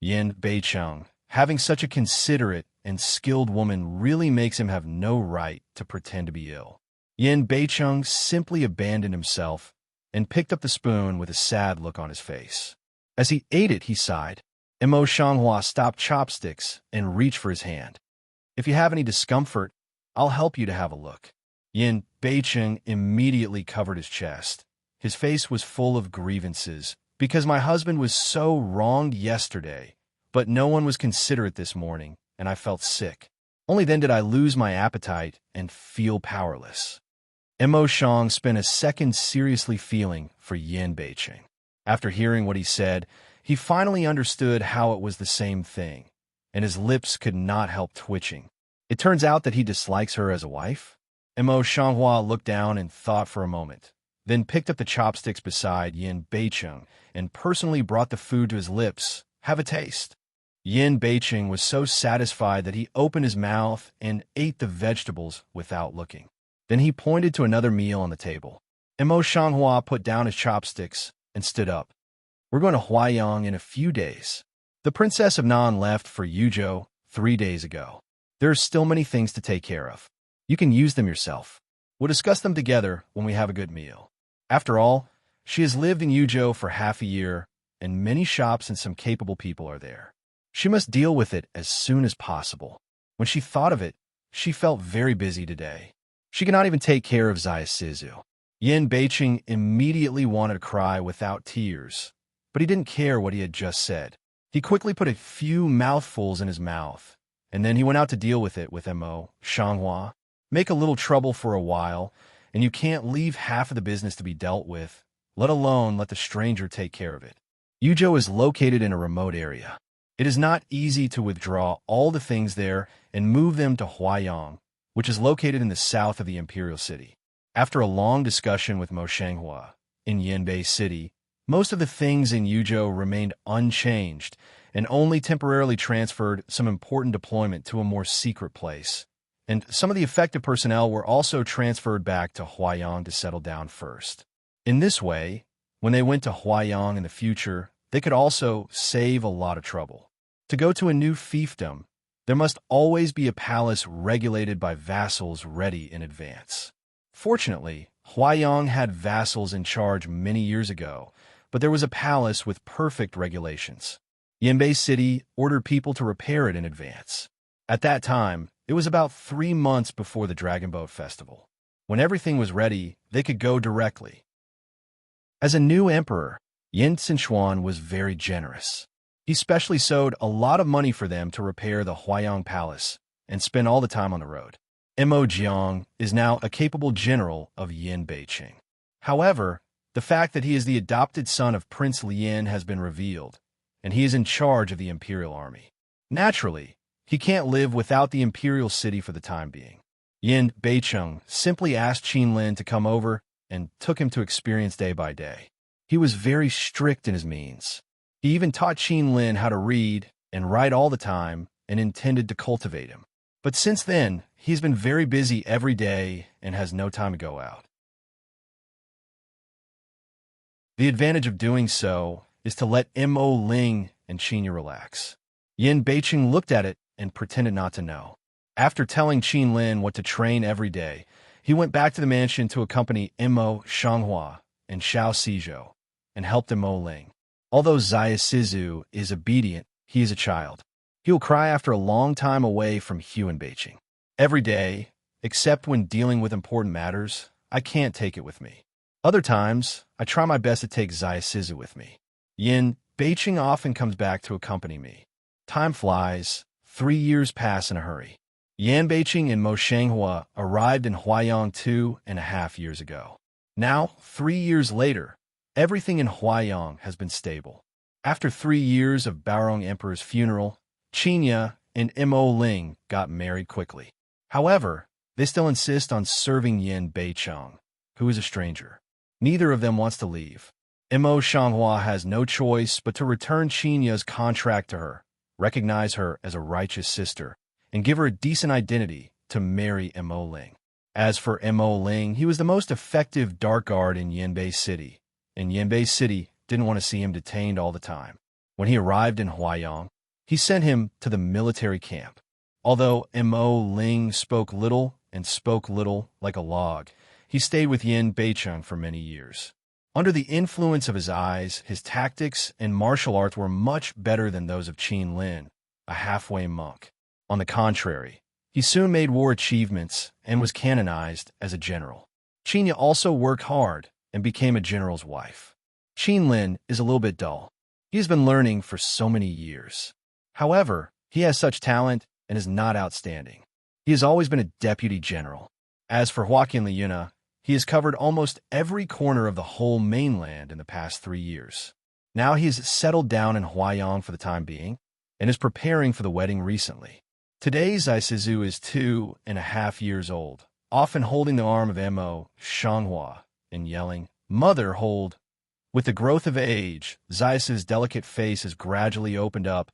Yin Beicheng, having such a considerate and skilled woman really makes him have no right to pretend to be ill. Yin Beicheng simply abandoned himself and picked up the spoon with a sad look on his face. As he ate it, he sighed. Mo Shanghua stopped chopsticks and reached for his hand. "If you have any discomfort, I'll help you to have a look." Yin Beicheng immediately covered his chest. His face was full of grievances, because my husband was so wronged yesterday, but no one was considerate this morning, and I felt sick. Only then did I lose my appetite and feel powerless. Mo Shang spent a second seriously feeling for Yin Beicheng. After hearing what he said, he finally understood how it was the same thing, and his lips could not help twitching. It turns out that he dislikes her as a wife? Mo Shanghua looked down and thought for a moment, then picked up the chopsticks beside Yin Beicheng and personally brought the food to his lips. "Have a taste." Yin Beicheng was so satisfied that he opened his mouth and ate the vegetables without looking. Then he pointed to another meal on the table. Mo Shanghua put down his chopsticks and stood up. "We're going to Huaiyang in a few days. The Princess of Nan left for Yuzhou 3 days ago. There are still many things to take care of. You can use them yourself. We'll discuss them together when we have a good meal. After all, she has lived in Yuzhou for half a year, and many shops and some capable people are there. She must deal with it as soon as possible." When she thought of it, she felt very busy today. She could not even take care of Zayasizu. Yin Beicheng immediately wanted to cry without tears, but he didn't care what he had just said. He quickly put a few mouthfuls in his mouth, and then he went out to deal with it with Mo Shanghua. Make a little trouble for a while, and you can't leave half of the business to be dealt with, let alone let the stranger take care of it. Yuzhou is located in a remote area. It is not easy to withdraw all the things there and move them to Huaiyang, which is located in the south of the imperial city. After a long discussion with Mo Shanghua in Yanbei City, most of the things in Yuzhou remained unchanged and only temporarily transferred some important deployment to a more secret place. And some of the affected personnel were also transferred back to Huaiyang to settle down first. In this way, when they went to Huaiyang in the future, they could also save a lot of trouble. To go to a new fiefdom, there must always be a palace regulated by vassals ready in advance. Fortunately, Huaiyang had vassals in charge many years ago, but there was a palace with perfect regulations. Yanbei City ordered people to repair it in advance. At that time, it was about 3 months before the Dragon Boat Festival. When everything was ready, they could go directly. As a new emperor, Yin Xinchuan was very generous. He specially sewed a lot of money for them to repair the Huaiyang Palace and spend all the time on the road. Mo Jiang is now a capable general of Yin Beicheng. However, the fact that he is the adopted son of Prince Lian has been revealed, and he is in charge of the imperial army. Naturally, he can't live without the imperial city for the time being. Yin Beicheng simply asked Qin Lin to come over and took him to experience day by day. He was very strict in his means. He even taught Qin Lin how to read and write all the time and intended to cultivate him. But since then, he's been very busy every day and has no time to go out. The advantage of doing so is to let Mo Ling and Qinya relax. Yin Beicheng looked at it and pretended not to know. After telling Qin Lin what to train every day, he went back to the mansion to accompany Mo Shanghua and Xiao Xizhou and helped Mo Ling. Although Zayasizu is obedient, he is a child. He will cry after a long time away from Huan Beicheng. Every day, except when dealing with important matters, I can't take it with me. Other times, I try my best to take Zayasizu with me. Yin Beicheng often comes back to accompany me. Time flies. 3 years pass in a hurry. Yan Beicheng and Mo Shanghua arrived in Huaiyang 2.5 years ago. Now, 3 years later, everything in Huaiyang has been stable. After 3 years of Baorong Emperor's funeral, Qinya and Mo Ling got married quickly. However, they still insist on serving Yin Beicheng, who is a stranger. Neither of them wants to leave. Mo Shanghua has no choice but to return Qinya's contract to her, recognize her as a righteous sister, and give her a decent identity to marry Mo Ling. As for Mo Ling, he was the most effective dark guard in Yanbei City, and Yanbei City didn't want to see him detained all the time. When he arrived in Huaiyang, he sent him to the military camp. Although Mo Ling spoke little like a log, he stayed with Yin Beicheng for many years. Under the influence of his eyes, his tactics and martial arts were much better than those of Qin Lin, a halfway monk. On the contrary, he soon made war achievements and was canonized as a general. Qinya also worked hard and became a general's wife. Qin Lin is a little bit dull. He has been learning for so many years. However, he has such talent and is not outstanding. He has always been a deputy general. As for Joaquin Liyuna, he has covered almost every corner of the whole mainland in the past 3 years. Now he has settled down in Huaiyang for the time being and is preparing for the wedding recently. Today, Zai Sizu is 2.5 years old, often holding the arm of Mo Shanghua and yelling, "Mother, hold!" With the growth of age, Zai's delicate face has gradually opened up,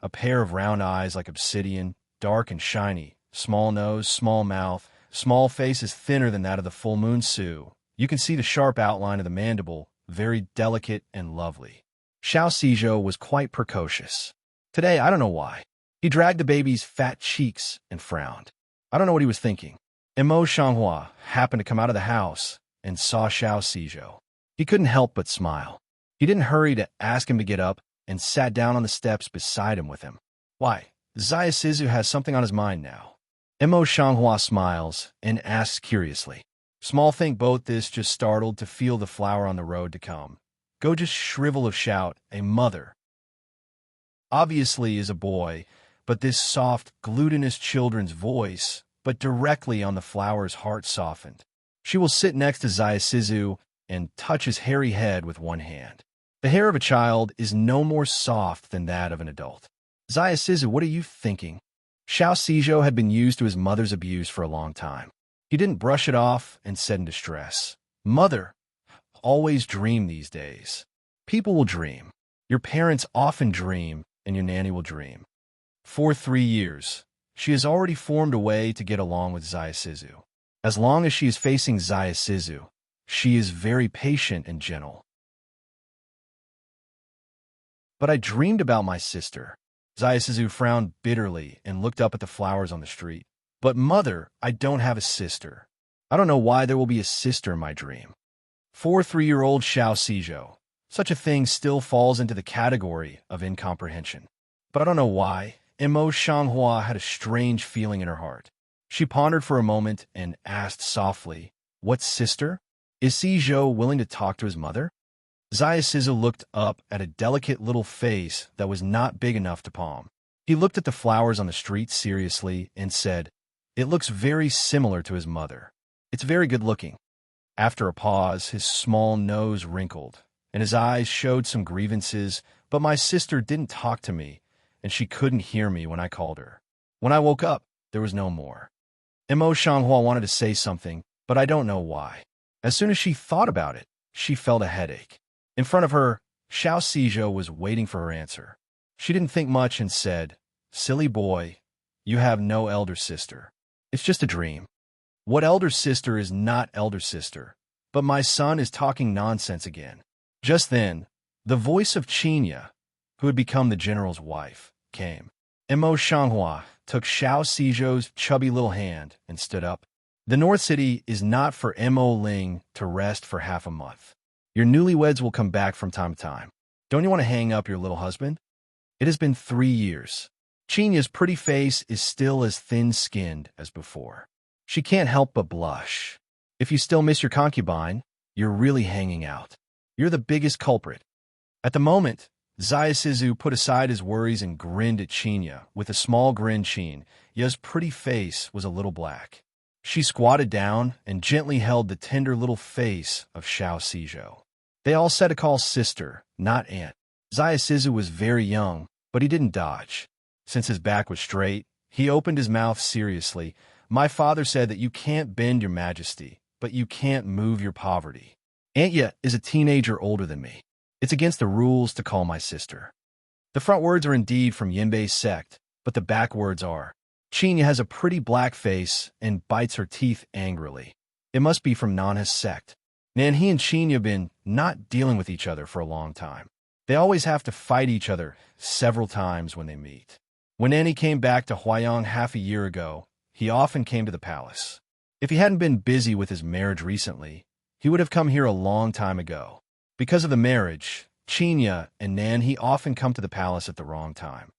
a pair of round eyes like obsidian, dark and shiny, small nose, small mouth, small face is thinner than that of the full moon Su. You can see the sharp outline of the mandible, very delicate and lovely. Xiao Xizhou was quite precocious. Today, I don't know why. He dragged the baby's fat cheeks and frowned. I don't know what he was thinking. Mo Shanghua happened to come out of the house and saw Xiao Xizhou. He couldn't help but smile. He didn't hurry to ask him to get up and sat down on the steps beside him with him. Why, Zai Sizu has something on his mind now. Mo Shanghua smiles and asks curiously. Small think both this just startled to feel the flower on the road to come. Go just shrivel of shout, a mother. Obviously is a boy, but this soft, glutinous children's voice, but directly on the flower's heart softened. She will sit next to Zai Sizu and touch his hairy head with one hand. The hair of a child is no more soft than that of an adult. Zai Sizu, what are you thinking? Xiao Xizhou had been used to his mother's abuse for a long time. He didn't brush it off and said in distress, "Mother, always dream these days. People will dream. Your parents often dream, and your nanny will dream." For 3 years, she has already formed a way to get along with Zai Sizu. As long as she is facing Zai Sizu, she is very patient and gentle. But I dreamed about my sister. Zai Sizu frowned bitterly and looked up at the flowers on the street. But mother, I don't have a sister. I don't know why there will be a sister in my dream. 3-year-old Xiao Xizhou. Such a thing still falls into the category of incomprehension. But I don't know why. Mo Shanghua had a strange feeling in her heart. She pondered for a moment and asked softly, "What sister? Is Xizhou willing to talk to his mother?" Zai Sizu looked up at a delicate little face that was not big enough to palm. He looked at the flowers on the street seriously and said, "It looks very similar to his mother. It's very good looking." After a pause, his small nose wrinkled, and his eyes showed some grievances, but my sister didn't talk to me, and she couldn't hear me when I called her. When I woke up, there was no more. Mo Shanghua wanted to say something, but I don't know why. As soon as she thought about it, she felt a headache. In front of her, Xiao Xizhou was waiting for her answer. She didn't think much and said, "Silly boy, you have no elder sister. It's just a dream. What elder sister is not elder sister? But my son is talking nonsense again." Just then, the voice of Qinya, who had become the general's wife, came. Mo Shanghua took Xiao Xizhou's chubby little hand and stood up. "The North City is not for Mo Ling to rest for half a month. Your newlyweds will come back from time to time. Don't you want to hang up your little husband? It has been 3 years. Chinya's pretty face is still as thin-skinned as before. She can't help but blush. If you still miss your concubine, you're really hanging out. You're the biggest culprit." At the moment, Zai Sizu put aside his worries and grinned at Qinya with a small grin. Qiny's pretty face was a little black. She squatted down and gently held the tender little face of Xiao Xizhou. They all said to call sister, not aunt. Zai Sizu was very young, but he didn't dodge. Since his back was straight, he opened his mouth seriously. "My father said that you can't bend your majesty, but you can't move your poverty. Aunt is a teenager older than me. It's against the rules to call my sister." The front words are indeed from Yinbei's sect, but the back words are. Qinya has a pretty black face and bites her teeth angrily. It must be from Nanha's sect. Nanhe and Qinya have been not dealing with each other for a long time. They always have to fight each other several times when they meet. When Annie came back to Huayong half a year ago, he often came to the palace. If he hadn't been busy with his marriage recently, he would have come here a long time ago. Because of the marriage, Chinya and Nan he often come to the palace at the wrong time.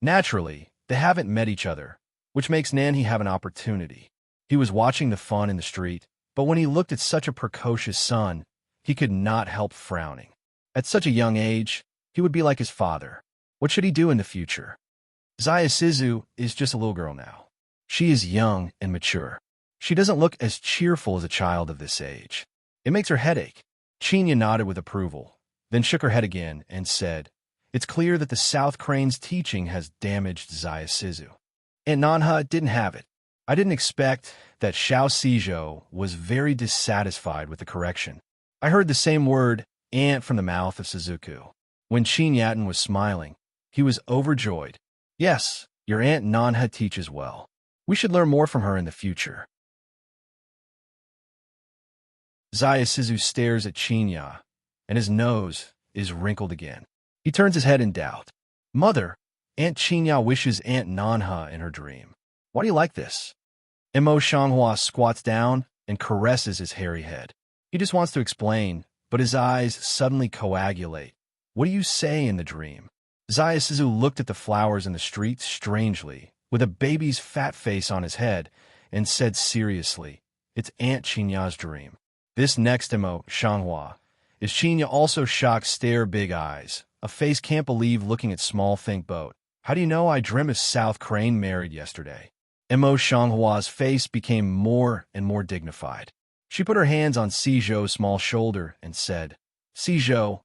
Naturally, they haven't met each other, which makes Nanhi have an opportunity. He was watching the fun in the street, but when he looked at such a precocious son, he could not help frowning. At such a young age, he would be like his father. What should he do in the future? Zayasizu is just a little girl now. She is young and mature. She doesn't look as cheerful as a child of this age. It makes her headache. Chinya nodded with approval, then shook her head again and said, "It's clear that the South Crane's teaching has damaged Zayasizu. And Nanha didn't have it. I didn't expect that Xiao Sizhou was very dissatisfied with the correction. I heard the same word, ant, from the mouth of Suzuku. When Qin Yatin was smiling, he was overjoyed. Yes, your Aunt Nanha teaches well. We should learn more from her in the future." Zayasizu stares at Chinya, and his nose is wrinkled again. He turns his head in doubt. "Mother, Aunt Chinya wishes Aunt Nanha in her dream. Why do you like this?" Mo Shanghua squats down and caresses his hairy head. He just wants to explain, but his eyes suddenly coagulate. "What do you say in the dream?" Zayasizu looked at the flowers in the street strangely, with a baby's fat face on his head, and said seriously, "It's Aunt Chinya's dream." This next Mo Shanghua is Chinya also shocked stare big eyes. A face can't believe looking at small think boat. "How do you know I dreamt of South Crane married yesterday?" Mo Shanghua's face became more and more dignified. She put her hands on Sizhou's small shoulder and said, "Sizhou,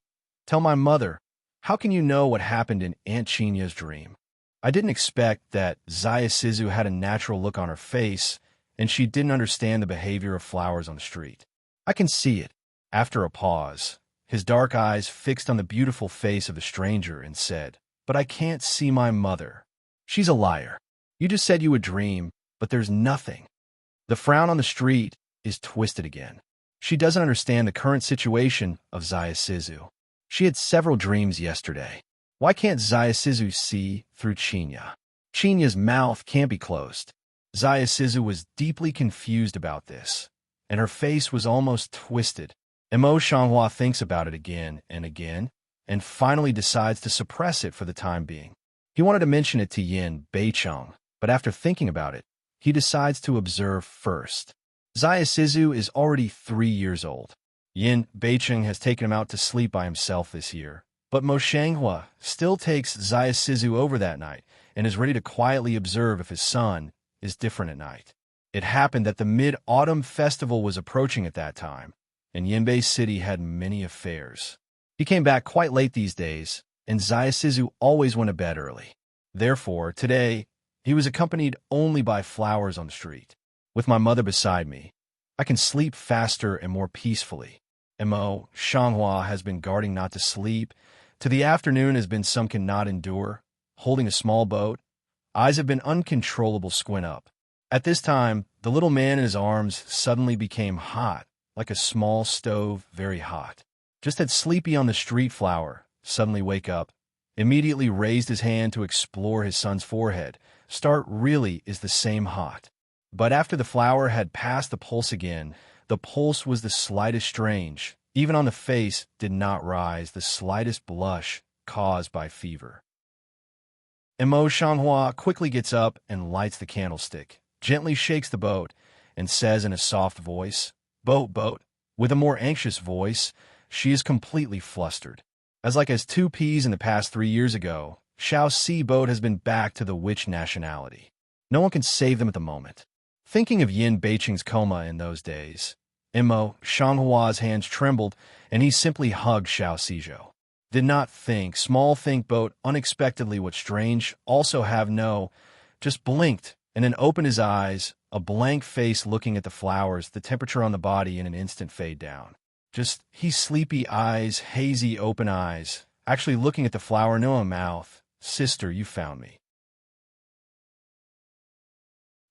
tell my mother, how can you know what happened in Aunt Chinya's dream?" I didn't expect that Zayasizu had a natural look on her face, and she didn't understand the behavior of flowers on the street. I can see it. After a pause, his dark eyes fixed on the beautiful face of the stranger and said, "But I can't see my mother. She's a liar. You just said you would dream, but there's nothing." The frown on the street is twisted again. She doesn't understand the current situation of Zayasizu. She had several dreams yesterday. Why can't Zayasizu see through Chinya? Chinya's mouth can't be closed. Zayasizu was deeply confused about this, and her face was almost twisted. Mo Shanghua thinks about it again, and finally decides to suppress it for the time being. He wanted to mention it to Yin Beicheng, but after thinking about it, he decides to observe first. Zayasizu is already 3 years old. Yin Beicheng has taken him out to sleep by himself this year, but Mo Shanghua still takes Zayasizu over that night and is ready to quietly observe if his son is different at night. It happened that the Mid-Autumn Festival was approaching at that time, and Yinbei City had many affairs. He came back quite late these days, and Zayasizu always went to bed early. Therefore, today, he was accompanied only by flowers on the street. With my mother beside me, I can sleep faster and more peacefully. Mo Shanghua has been guarding not to sleep. To the afternoon has been some cannot endure, holding a small boat. Eyes have been uncontrollable squint up. At this time, the little man in his arms suddenly became hot, like a small stove, very hot. Just had Sleepy on the street flower suddenly wake up, immediately raised his hand to explore his son's forehead. Start really is the same hot. But after the flower had passed the pulse again, the pulse was the slightest strange. Even on the face did not rise the slightest blush caused by fever. Mo Shanghua quickly gets up and lights the candlestick, gently shakes the boat, and says in a soft voice, "Boat, boat." With a more anxious voice, she is completely flustered. As 2 peas in the past 3 years ago, Xiao Si boat has been back to the witch nationality. No one can save them at the moment. Thinking of Yin Beicheng's coma in those days, Mo Shanghua's hands trembled, and he simply hugged Xiao Sizhou. Did not think, small think boat unexpectedly what strange, also have no, just blinked, and then opened his eyes, a blank face looking at the flowers, the temperature on the body in an instant fade down. Just, he sleepy eyes, hazy open eyes, actually looking at the flower, no mouth. "Sister, you found me."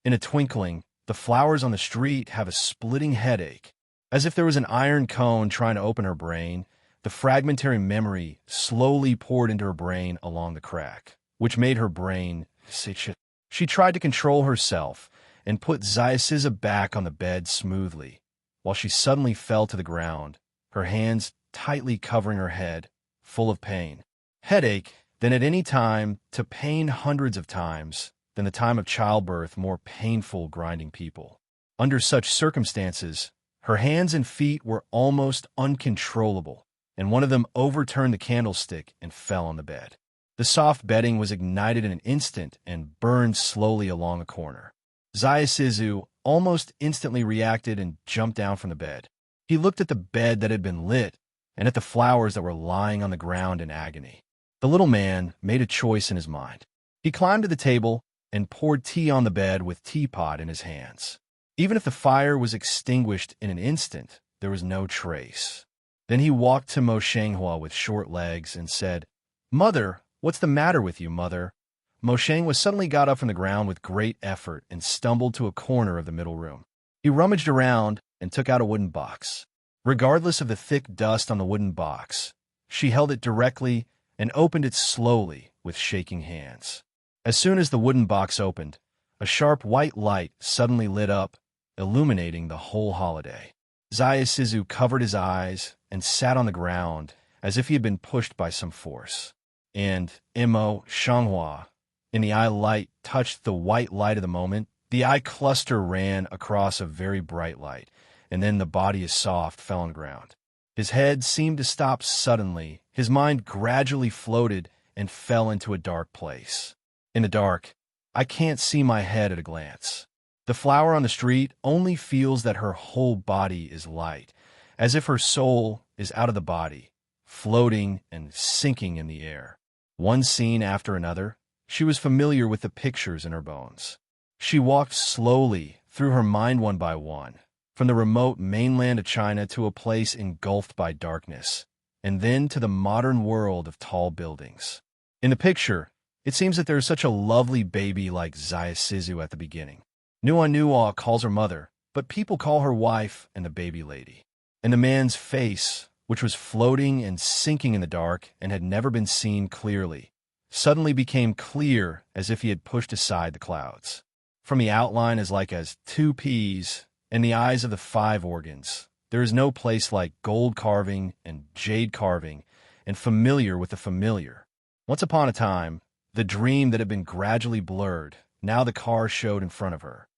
In a twinkling, the flowers on the street have a splitting headache. As if there was an iron cone trying to open her brain, The fragmentary memory slowly poured into her brain along the crack, which made her brain sitch. She tried to control herself and put Zaisiza back on the bed smoothly, while she suddenly fell to the ground, her hands tightly covering her head, full of pain. Headache, than at any time, to pain hundreds of times, than the time of childbirth, more painful grinding people. Under such circumstances, her hands and feet were almost uncontrollable, and one of them overturned the candlestick and fell on the bed. The soft bedding was ignited in an instant and burned slowly along a corner. Zaisizu almost instantly reacted and jumped down from the bed. He looked at the bed that had been lit and at the flowers that were lying on the ground in agony. The little man made a choice in his mind. He climbed to the table and poured tea on the bed with teapot in his hands. Even if the fire was extinguished in an instant, there was no trace. Then he walked to Mo Shanghua with short legs and said, "Mother, what's the matter with you, mother?" Mo Shanghua suddenly got up from the ground with great effort and stumbled to a corner of the middle room. He rummaged around and took out a wooden box. Regardless of the thick dust on the wooden box, she held it directly and opened it slowly with shaking hands. As soon as the wooden box opened, a sharp white light suddenly lit up, illuminating the whole holiday. Zaisizu covered his eyes and sat on the ground as if he had been pushed by some force. And Mo Shanghua, in the eye light, touched the white light of the moment. The eye cluster ran across a very bright light, and then the body is soft fell on the ground. His head seemed to stop suddenly. His mind gradually floated and fell into a dark place. In the dark, I can't see my head at a glance. The flower on the street only feels that her whole body is light, as if her soul is out of the body, floating and sinking in the air. One scene after another, she was familiar with the pictures in her bones. She walked slowly through her mind one by one, from the remote mainland of China to a place engulfed by darkness, and then to the modern world of tall buildings. In the picture, it seems that there is such a lovely baby like Zaisizu at the beginning. Nua calls her mother, but people call her wife and the baby lady. And the man's face, which was floating and sinking in the dark and had never been seen clearly, suddenly became clear as if he had pushed aside the clouds. From the outline as two peas and the eyes of the five organs, there is no place like gold carving and jade carving and familiar with the familiar. Once upon a time, the dream that had been gradually blurred, now the car showed in front of her.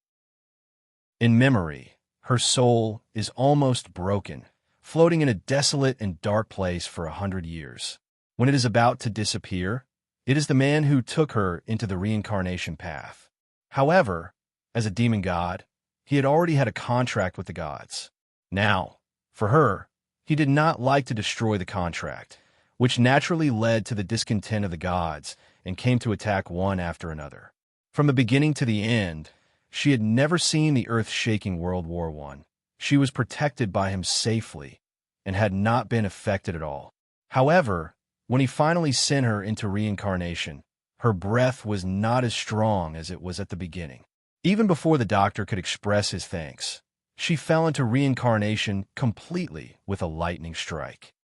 In memory, her soul is almost broken, floating in a desolate and dark place for 100 years. When it is about to disappear, it is the man who took her into the reincarnation path. However, as a demon god, he had already had a contract with the gods. Now, for her, he did not like to destroy the contract, which naturally led to the discontent of the gods and came to attack one after another. From the beginning to the end, she had never seen the earth-shaking World War I. She was protected by him safely and had not been affected at all. However, when he finally sent her into reincarnation, her breath was not as strong as it was at the beginning. Even before the doctor could express his thanks, she fell into reincarnation completely with a lightning strike.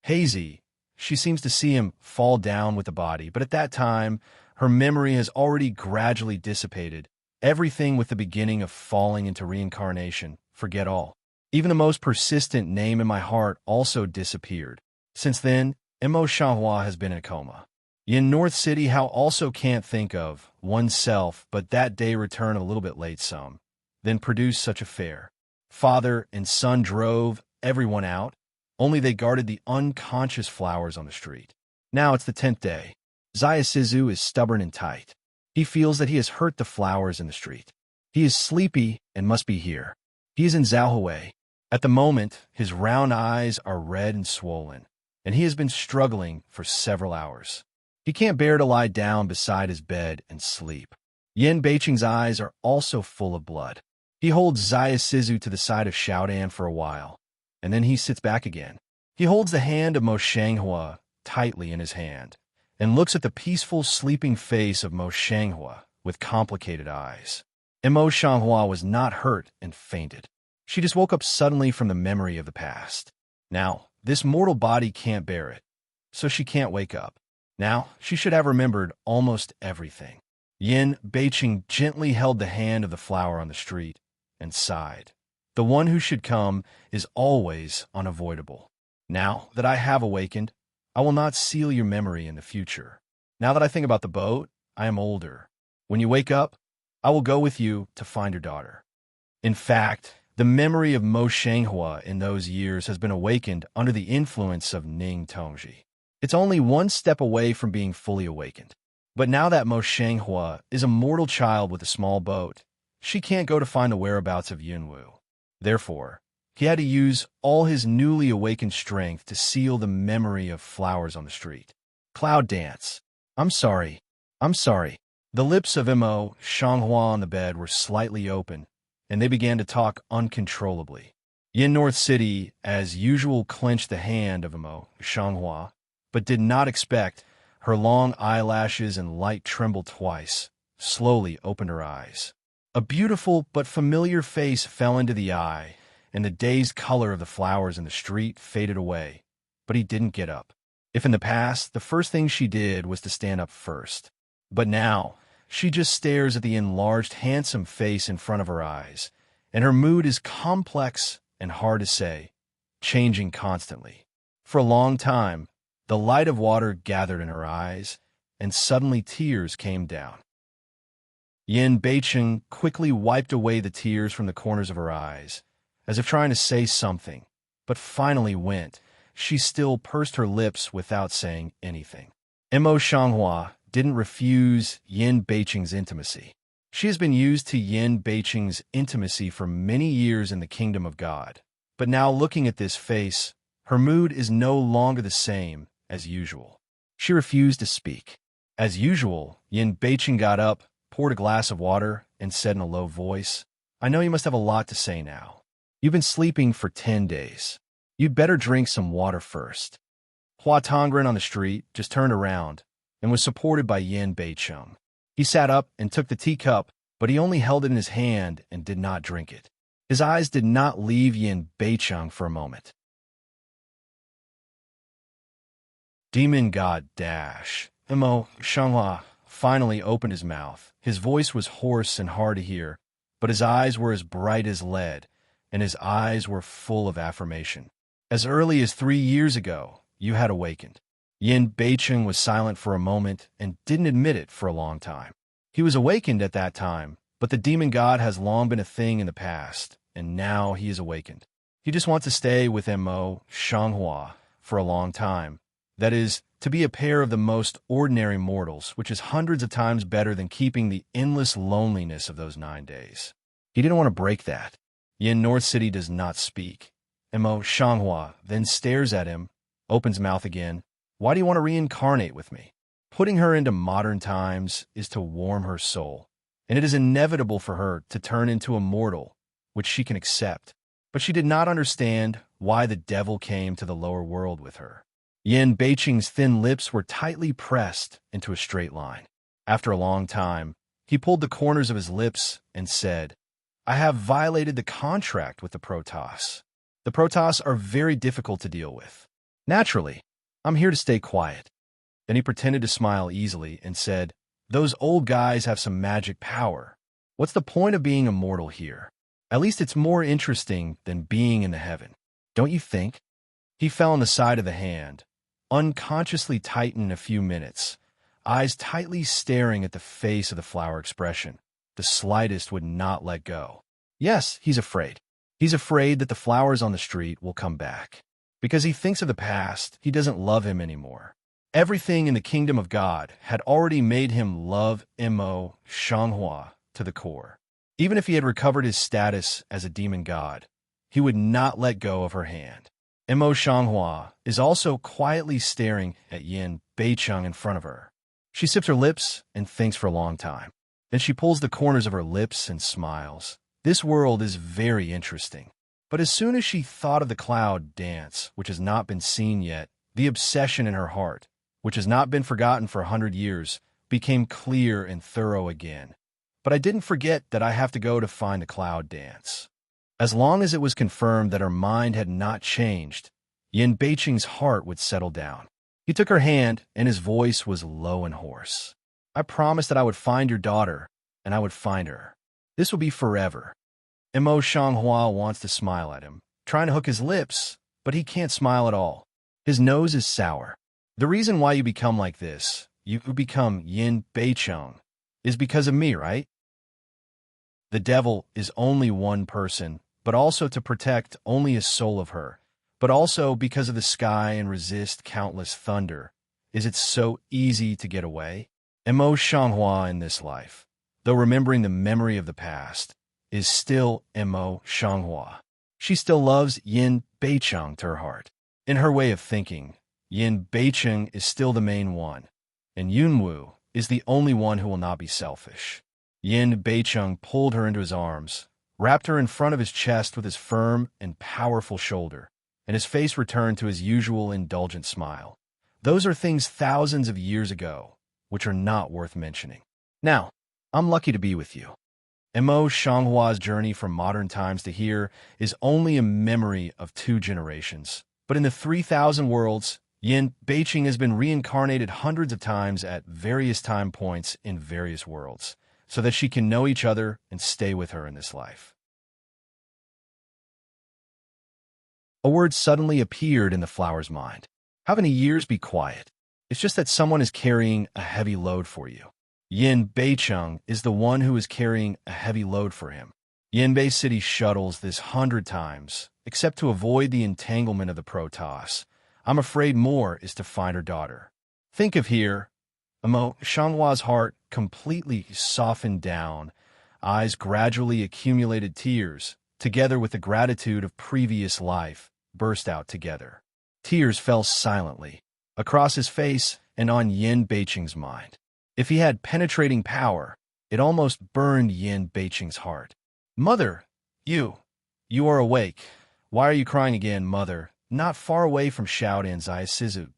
Hazy, she seems to see him fall down with the body, but at that time, her memory has already gradually dissipated. Everything with the beginning of falling into reincarnation, forget all. Even the most persistent name in my heart also disappeared. Since then, Mo Shanghua has been in a coma. In North City, how also can't think of oneself, but that day return a little bit late some, then produced such a fare. Father and son drove everyone out, only they guarded the unconscious flowers on the street. Now it's the 10th day. Zaisizu is stubborn and tight. He feels that he has hurt the flowers in the street. He is sleepy and must be here. He is in Zhaohui. At the moment, his round eyes are red and swollen, and he has been struggling for several hours. He can't bear to lie down beside his bed and sleep. Yin Beiqing's eyes are also full of blood. He holds Zaisizu to the side of Xiaodan for a while, and then he sits back again. He holds the hand of Mo Shanghua tightly in his hand, and looks at the peaceful, sleeping face of Mo Shanghua with complicated eyes. And Mo Shanghua was not hurt and fainted. She just woke up suddenly from the memory of the past. Now, this mortal body can't bear it, so she can't wake up. Now, she should have remembered almost everything. Yin Beiqing gently held the hand of the flower on the street and sighed. The one who should come is always unavoidable. Now that I have awakened, I will not seal your memory in the future. Now that I think about the boat, I am older. When you wake up, I will go with you to find your daughter. In fact, the memory of Mo Shanghua in those years has been awakened under the influence of Ning Tongji. It's only one step away from being fully awakened. But now that Mo Shanghua is a mortal child with a small boat, she can't go to find the whereabouts of Yunwu. Therefore, he had to use all his newly awakened strength to seal the memory of flowers on the street. Cloud dance. I'm sorry. I'm sorry. The lips of Mo Shanghua on the bed were slightly open, and they began to talk uncontrollably. Yin North City, as usual, clenched the hand of Mo Shanghua, but did not expect. Her long eyelashes and light trembled twice, slowly opened her eyes. A beautiful but familiar face fell into the eye, and the dazed color of the flowers in the street faded away. But he didn't get up. If in the past, the first thing she did was to stand up first. But now, she just stares at the enlarged, handsome face in front of her eyes, and her mood is complex and hard to say, changing constantly. For a long time, the light of water gathered in her eyes, and suddenly tears came down. Yin Beiqing quickly wiped away the tears from the corners of her eyes, as if trying to say something, but finally went. She still pursed her lips without saying anything. Mo Shanghua didn't refuse Yin Beiqing's intimacy. She has been used to Yin Beiqing's intimacy for many years in the kingdom of God. But now looking at this face, her mood is no longer the same as usual. She refused to speak. As usual, Yin Beiqing got up, poured a glass of water, and said in a low voice, I know you must have a lot to say now. You've been sleeping for 10 days. You'd better drink some water first. Hua Tongren on the street just turned around and was supported by Yin Beiqing. He sat up and took the teacup, but he only held it in his hand and did not drink it. His eyes did not leave Yin Beiqing for a moment. Demon God Dash. Mo Shanghua finally opened his mouth. His voice was hoarse and hard to hear, but his eyes were as bright as lead, and his eyes were full of affirmation. As early as 3 years ago, you had awakened. Yin Beiqing was silent for a moment and didn't admit it for a long time. He was awakened at that time, but the demon god has long been a thing in the past, and now he is awakened. He just wants to stay with Mo Shanghua for a long time. That is, to be a pair of the most ordinary mortals, which is hundreds of times better than keeping the endless loneliness of those 9 days. He didn't want to break that. Yin North City does not speak. Mo Shanghua then stares at him, opens mouth again. Why do you want to reincarnate with me? Putting her into modern times is to warm her soul, and it is inevitable for her to turn into a mortal, which she can accept. But she did not understand why the devil came to the lower world with her. Yin Beiqing's thin lips were tightly pressed into a straight line. After a long time, he pulled the corners of his lips and said, I have violated the contract with the Protoss. The Protoss are very difficult to deal with. Naturally, I'm here to stay quiet. Then he pretended to smile easily and said, Those old guys have some magic power. What's the point of being immortal here? At least it's more interesting than being in the heaven. Don't you think? He fell on the side of the hand, unconsciously tightened in a few minutes, eyes tightly staring at the face of the flower expression. The slightest would not let go. Yes, he's afraid. He's afraid that the flowers on the street will come back. Because he thinks of the past, he doesn't love him anymore. Everything in the kingdom of God had already made him love Mo Shanghua to the core. Even if he had recovered his status as a demon god, he would not let go of her hand. Mo Shanghua is also quietly staring at Yin Beiqing in front of her. She sips her lips and thinks for a long time. Then she pulls the corners of her lips and smiles. This world is very interesting. But as soon as she thought of the cloud dance, which has not been seen yet, the obsession in her heart, which has not been forgotten for 100 years, became clear and thorough again. But I didn't forget that I have to go to find the cloud dance. As long as it was confirmed that her mind had not changed, Yin Beiqing's heart would settle down. He took her hand, and his voice was low and hoarse. I promised that I would find your daughter, and I would find her. This will be forever. Mo Shanghua wants to smile at him, trying to hook his lips, but he can't smile at all. His nose is sour. The reason why you become like this, you become Yin Beicheng, is because of me, right? The devil is only one person, but also to protect only a soul of her, but also because of the sky and resist countless thunder. Is it so easy to get away? Mo Shanghua in this life, though remembering the memory of the past, is still Mo Shanghua. She still loves Yin Beicheng to her heart. In her way of thinking, Yin Beicheng is still the main one, and Yunwu is the only one who will not be selfish. Yin Beicheng pulled her into his arms, wrapped her in front of his chest with his firm and powerful shoulder, and his face returned to his usual indulgent smile. Those are things thousands of years ago, which are not worth mentioning. Now, I'm lucky to be with you. Mo Shanghua's journey from modern times to here is only a memory of 2 generations. But in the 3,000 worlds, Yin Beicheng has been reincarnated hundreds of times at various time points in various worlds, so that she can know each other and stay with her in this life. A word suddenly appeared in the flower's mind. How can years be quiet? It's just that someone is carrying a heavy load for you. Yin Beicheng is the one who is carrying a heavy load for him. Yinbei City shuttles this 100 times, except to avoid the entanglement of the Protoss. I'm afraid more is to find her daughter. Think of here. Mo Shanghua's heart completely softened down, eyes gradually accumulated tears, together with the gratitude of previous life, burst out together. Tears fell silently, across his face and on Yin Beicheng's mind. If he had penetrating power, it almost burned Yin Beicheng's heart. Mother, you are awake. Why are you crying again, mother? Not far away from Shaodan, Zai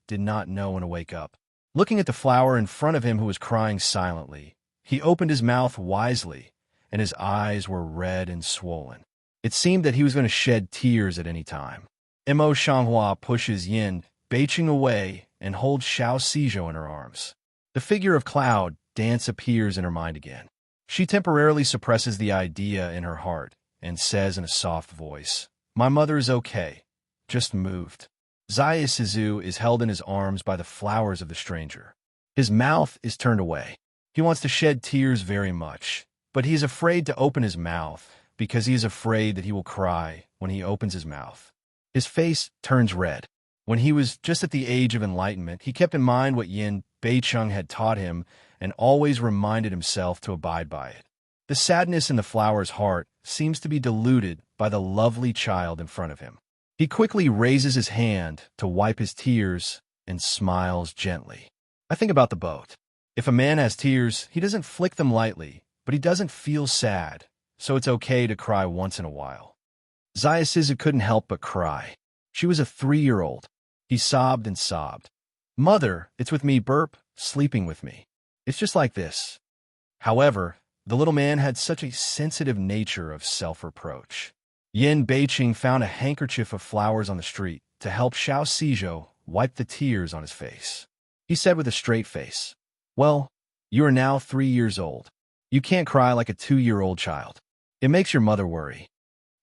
did not know when to wake up. Looking at the flower in front of him who was crying silently, he opened his mouth wisely, and his eyes were red and swollen. It seemed that he was going to shed tears at any time. Mo Shanghua pushes Yin Beicheng away and holds Xiao Sizhou in her arms. The figure of Cloud Dance appears in her mind again. She temporarily suppresses the idea in her heart and says in a soft voice, "My mother is okay, just moved." Zai Sizu is held in his arms by the flowers of the stranger. His mouth is turned away. He wants to shed tears very much, but he is afraid to open his mouth because he is afraid that he will cry when he opens his mouth. His face turns red. When he was just at the age of enlightenment, he kept in mind what Yin Beicheng had taught him and always reminded himself to abide by it. The sadness in the flower's heart seems to be diluted by the lovely child in front of him. He quickly raises his hand to wipe his tears and smiles gently. I think about the boat. If a man has tears, he doesn't flick them lightly, but he doesn't feel sad, so it's okay to cry once in a while. Zaya Sizu couldn't help but cry. She was a 3-year-old. He sobbed and sobbed. Mother, it's with me, burp, sleeping with me. It's just like this. However, the little man had such a sensitive nature of self-reproach. Yin Beicheng found a handkerchief of flowers on the street to help Xiao Sizhou wipe the tears on his face. He said with a straight face, "Well, you are now 3 years old. You can't cry like a 2-year-old child. It makes your mother worry.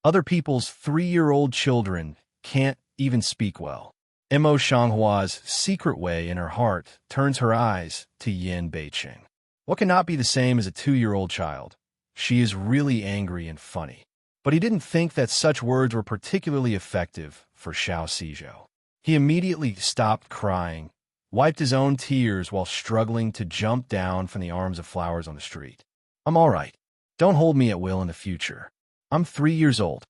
Other people's 3-year-old children can't even speak well." Mo Shanghua's secret way in her heart turns her eyes to Yin Beicheng. What cannot be the same as a 2-year-old child? She is really angry and funny. But he didn't think that such words were particularly effective for Xiao Sizhou. He immediately stopped crying, wiped his own tears while struggling to jump down from the arms of flowers on the street. "I'm all right. Don't hold me at will in the future. I'm 3 years old.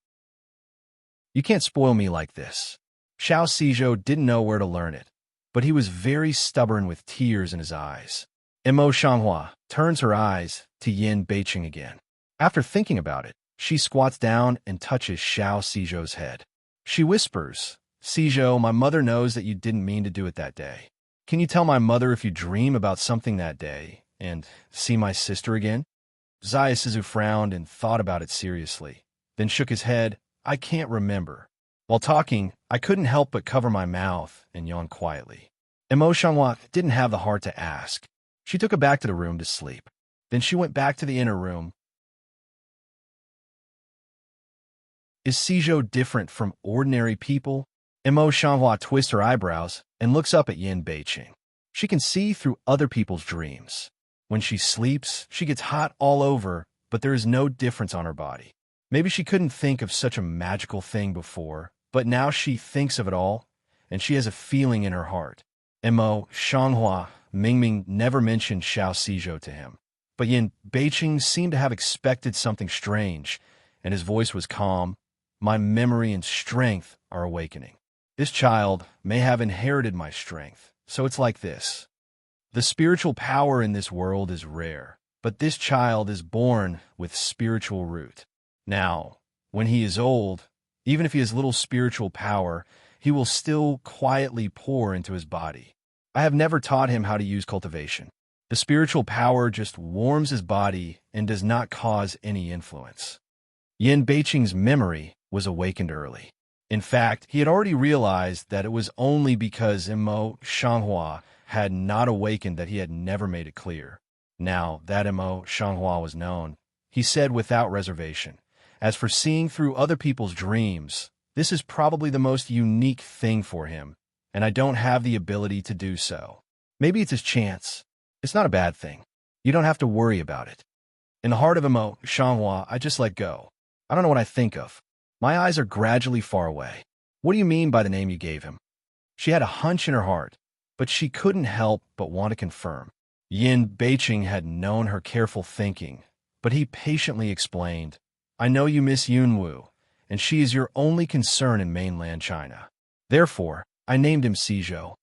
You can't spoil me like this." Xiao Sizhou didn't know where to learn it, but he was very stubborn with tears in his eyes. Mo Shanghua turns her eyes to Yin Beicheng again. After thinking about it, she squats down and touches Xiao Sizhou's head. She whispers, "Sizhou, my mother knows that you didn't mean to do it that day. Can you tell my mother if you dream about something that day and see my sister again?" Zaya Sizu frowned and thought about it seriously. then shook his head. I can't remember. While talking, I couldn't help but cover my mouth and yawn quietly. Emo Shanghua didn't have the heart to ask. She took it back to the room to sleep. Then she went back to the inner room. Is Seijo different from ordinary people? Emo Shanghua twists her eyebrows and looks up at Yin Beiqing. She can see through other people's dreams. When she sleeps, she gets hot all over, but there is no difference on her body. Maybe she couldn't think of such a magical thing before, but now she thinks of it all, and she has a feeling in her heart. Emo Shanghua Mingming never mentioned Xiao Seijo to him, but Yin Beiqing seemed to have expected something strange, and his voice was calm. My memory and strength are awakening. This child may have inherited my strength, so it's like this. The spiritual power in this world is rare, but this child is born with spiritual root. Now, when he is old, even if he has little spiritual power, he will still quietly pour into his body. I have never taught him how to use cultivation. The spiritual power just warms his body and does not cause any influence. Yin Beiqing's memory was awakened early. In fact, he had already realized that it was only because Emo Shanghua had not awakened that he had never made it clear. Now that Emo Shanghua was known, he said without reservation, as for seeing through other people's dreams, this is probably the most unique thing for him, and I don't have the ability to do so. Maybe it's his chance. It's not a bad thing. You don't have to worry about it. In the heart of Emo Shanghua, I just let go. I don't know what I think of. My eyes are gradually far away. What do you mean by the name you gave him? She had a hunch in her heart, but she couldn't help but want to confirm. Yin Beiqing had known her careful thinking, but he patiently explained, I know you miss Yunwu, and she is your only concern in mainland China. Therefore, I named him Seijo.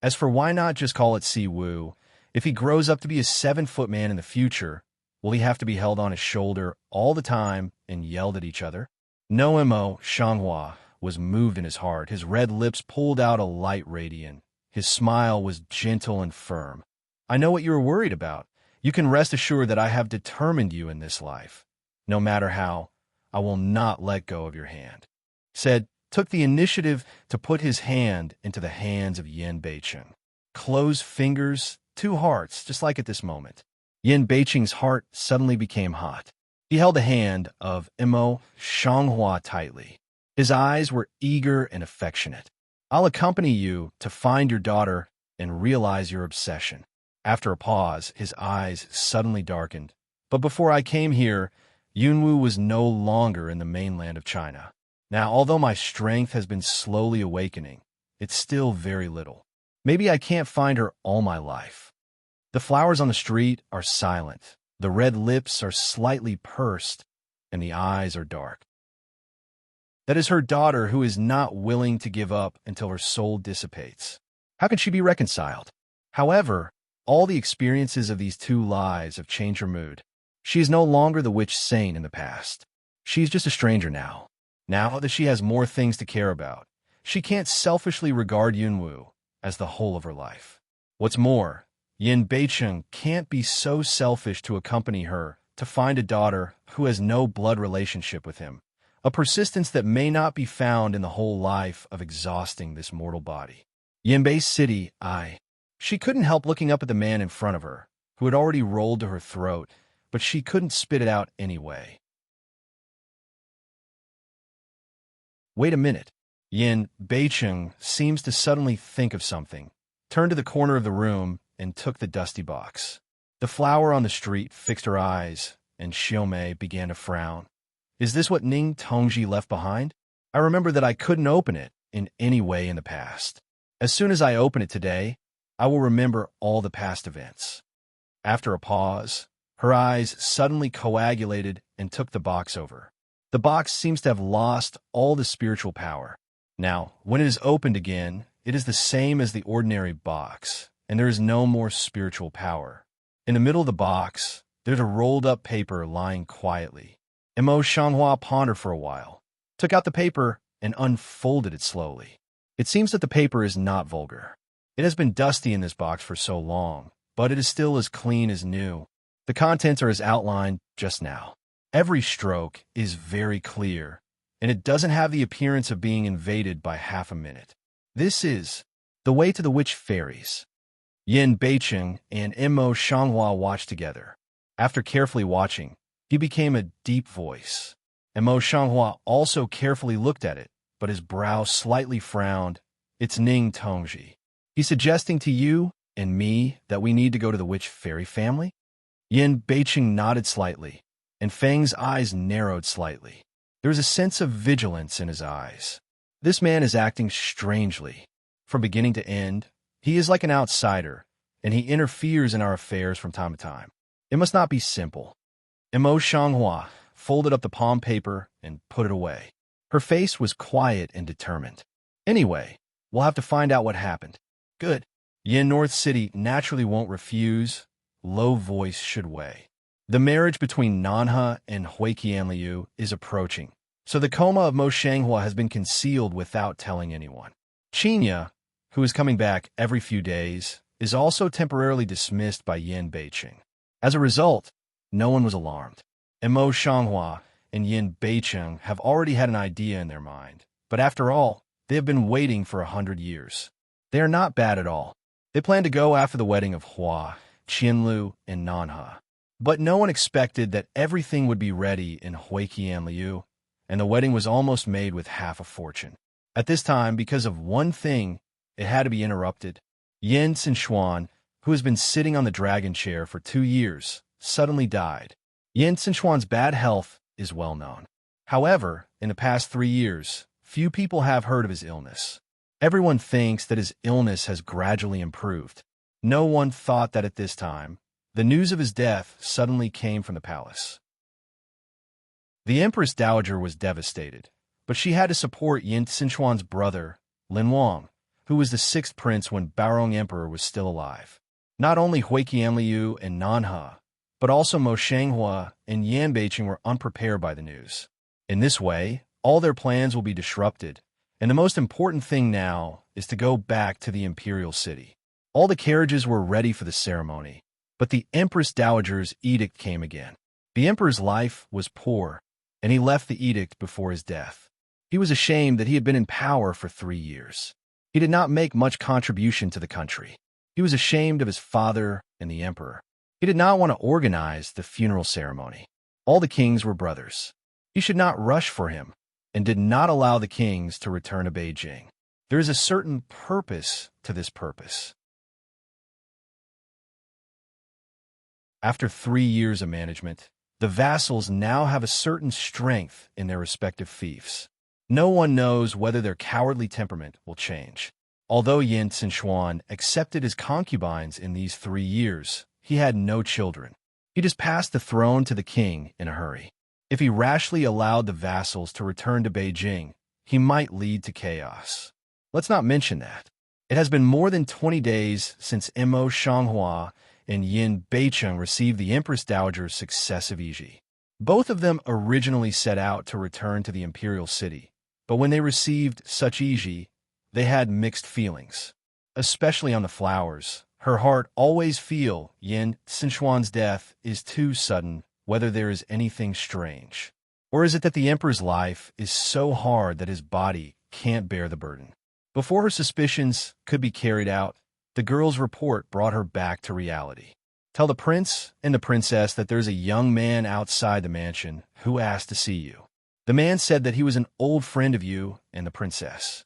As for why not just call it Siwu, if he grows up to be a 7-foot man in the future, will he have to be held on his shoulder all the time and yelled at each other? No. Emo Shanghua was moved in his heart. His red lips pulled out a light radiant. His smile was gentle and firm. I know what you are worried about. You can rest assured that I have determined you in this life. No matter how, I will not let go of your hand. Said, took the initiative to put his hand into the hands of Yin Beiqing. Closed fingers, 2 hearts, just like at this moment. Yin Beiqing's heart suddenly became hot. He held the hand of Emo Shanghua tightly. His eyes were eager and affectionate. I'll accompany you to find your daughter and realize your obsession. After a pause, his eyes suddenly darkened. But before I came here, Yunwu was no longer in the mainland of China. Now, although my strength has been slowly awakening, it's still very little. Maybe I can't find her all my life. The flowers on the street are silent. The red lips are slightly pursed, and the eyes are dark. That is her daughter who is not willing to give up until her soul dissipates. How can she be reconciled? However, all the experiences of these 2 lives have changed her mood. She is no longer the witch saint in the past. She's just a stranger now. Now that she has more things to care about, she can't selfishly regard Yunwu as the whole of her life. What's more, Yin Beiqing can't be so selfish to accompany her to find a daughter who has no blood relationship with him, a persistence that may not be found in the whole life of exhausting this mortal body. Yinbei City, She couldn't help looking up at the man in front of her, who had already rolled to her throat, but she couldn't spit it out anyway. Wait a minute. Yin Beiqing seems to suddenly think of something, turned to the corner of the room, and took the dusty box. The flower on the street fixed her eyes, and Xiaomei began to frown. Is this what Ning Tongji left behind? I remember that I couldn't open it in any way in the past. As soon as I open it today, I will remember all the past events. After a pause, her eyes suddenly coagulated and took the box over. The box seems to have lost all the spiritual power. Now, when it is opened again, it is the same as the ordinary box, and there is no more spiritual power. In the middle of the box, there's a rolled-up paper lying quietly. Emo Shanghua pondered for a while, took out the paper, and unfolded it slowly. It seems that the paper is not vulgar. It has been dusty in this box for so long, but it is still as clean as new. The contents are as outlined just now. Every stroke is very clear, and it doesn't have the appearance of being invaded by half a minute. This is The Way to the Witch Fairies. Yin Beicheng and Mo Shanghua watched together. After carefully watching, he became a deep voice. Mo Shanghua also carefully looked at it, but his brow slightly frowned. It's Ning Tongji. He's suggesting to you and me that we need to go to the witch fairy family? Yin Beicheng nodded slightly, and Feng's eyes narrowed slightly. There was a sense of vigilance in his eyes. This man is acting strangely. From beginning to end, he is like an outsider, and he interferes in our affairs from time to time. It must not be simple. Mo Shanghua folded up the palm paper and put it away. Her face was quiet and determined. Anyway, we'll have to find out what happened. Good. Yin North City naturally won't refuse. Low voice should weigh. The marriage between Nanha and Hui Qianliu is approaching, so the coma of Mo Shanghua has been concealed without telling anyone. Qinya, who is coming back every few days, is also temporarily dismissed by Yin Beicheng. As a result, no one was alarmed. Mo Shanghua and Yin Beicheng have already had an idea in their mind, but after all, they have been waiting for 100 years. They are not bad at all. They plan to go after the wedding of Hua, Qianlu, and Nanha. But no one expected that everything would be ready in Hui Qianliu, and the wedding was almost made with half a fortune. At this time, because of one thing, it had to be interrupted. Yin Sinshuan, who has been sitting on the dragon chair for 2 years, suddenly died. Yin Sinshuan's bad health is well known. However, in the past 3 years, few people have heard of his illness. Everyone thinks that his illness has gradually improved. No one thought that at this time, the news of his death suddenly came from the palace. The Empress Dowager was devastated, but she had to support Yin Sinshuan's brother, Lin Wang, who was the 6th prince when Baorong Emperor was still alive. Not only Hui Qianliu and Nanha, but also Mo Shanghua and Yan Beicheng were unprepared by the news. In this way, all their plans will be disrupted, and the most important thing now is to go back to the imperial city. All the carriages were ready for the ceremony, but the Empress Dowager's edict came again. The emperor's life was poor, and he left the edict before his death. He was ashamed that he had been in power for 3 years. He did not make much contribution to the country. He was ashamed of his father and the emperor. He did not want to organize the funeral ceremony. All the kings were brothers. He should not rush for him, and did not allow the kings to return to Beijing. There is a certain purpose to this purpose. After 3 years of management, the vassals now have a certain strength in their respective fiefs. No one knows whether their cowardly temperament will change. Although Yin Sinshuan accepted his concubines in these 3 years, he had no children. He just passed the throne to the king in a hurry. If he rashly allowed the vassals to return to Beijing, he might lead to chaos. Let's not mention that. It has been more than 20 days since Mo Shanghua and Yin Beicheng received the Empress Dowager's successive Yiji. Both of them originally set out to return to the imperial city, but when they received such Yiji, they had mixed feelings. Especially on the flowers, her heart always feel Yin Sinshuan's death is too sudden, whether there is anything strange. Or is it that the emperor's life is so hard that his body can't bear the burden? Before her suspicions could be carried out, the girl's report brought her back to reality. Tell the prince and the princess that there's a young man outside the mansion who asked to see you. The man said that he was an old friend of you and the princess.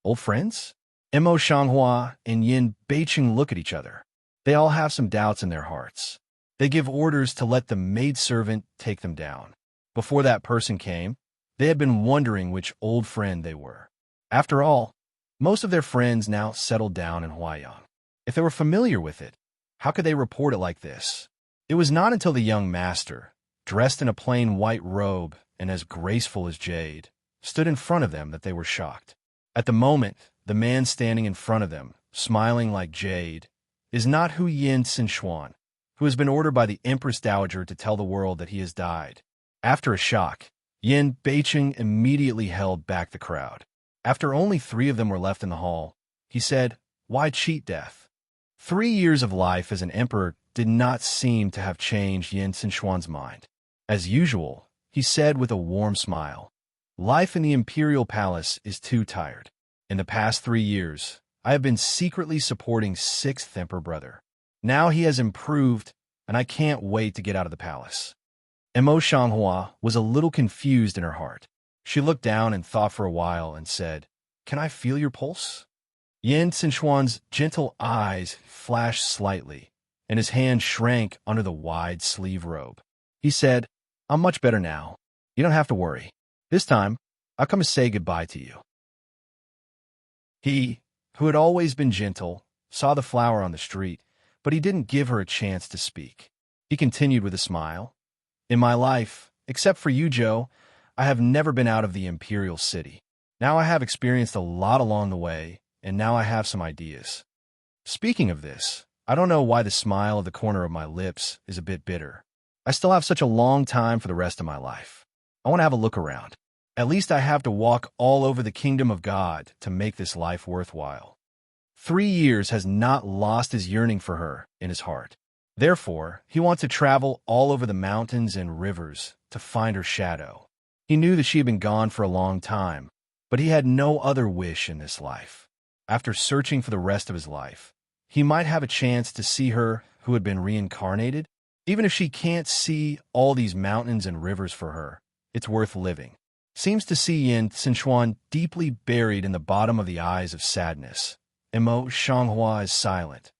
Old friends? Mo Shanghua and Yin Beicheng look at each other. They all have some doubts in their hearts. They give orders to let the maidservant take them down. Before that person came, they had been wondering which old friend they were. After all, most of their friends now settled down in Huaiyang. If they were familiar with it, how could they report it like this? It was not until the young master, dressed in a plain white robe and as graceful as jade, stood in front of them that they were shocked. At the moment, the man standing in front of them, smiling like jade, is not Hu Yin Sinshuan, who has been ordered by the Empress Dowager to tell the world that he has died. After a shock, Yin Beicheng immediately held back the crowd. After only 3 of them were left in the hall, he said, "Why cheat death?" 3 years of life as an emperor did not seem to have changed Yin Sinshuan's mind. As usual, he said with a warm smile, life in the imperial palace is too tired. In the past 3 years, I have been secretly supporting 6th Emperor brother. Now he has improved, and I can't wait to get out of the palace. Emo Shanghua was a little confused in her heart. She looked down and thought for a while and said, "Can I feel your pulse?" Yin Xinchuan's gentle eyes flashed slightly, and his hand shrank under the wide sleeve robe. He said, "I'm much better now. You don't have to worry. This time, I'll come to say goodbye to you." He, who had always been gentle, saw the flower on the street, but he didn't give her a chance to speak. He continued with a smile. "In my life, except for you, Joe, I have never been out of the imperial city. Now I have experienced a lot along the way, and now I have some ideas." Speaking of this, I don't know why the smile at the corner of my lips is a bit bitter. I still have such a long time for the rest of my life. I want to have a look around. At least I have to walk all over the kingdom of God to make this life worthwhile. 3 years has not lost his yearning for her in his heart. Therefore, he wants to travel all over the mountains and rivers to find her shadow. He knew that she had been gone for a long time, but he had no other wish in this life. After searching for the rest of his life, he might have a chance to see her who had been reincarnated. Even if she can't see all these mountains and rivers for her, it's worth living. Seems to see Yin Xinchuan deeply buried in the bottom of the eyes of sadness. Emo Shanghua is silent,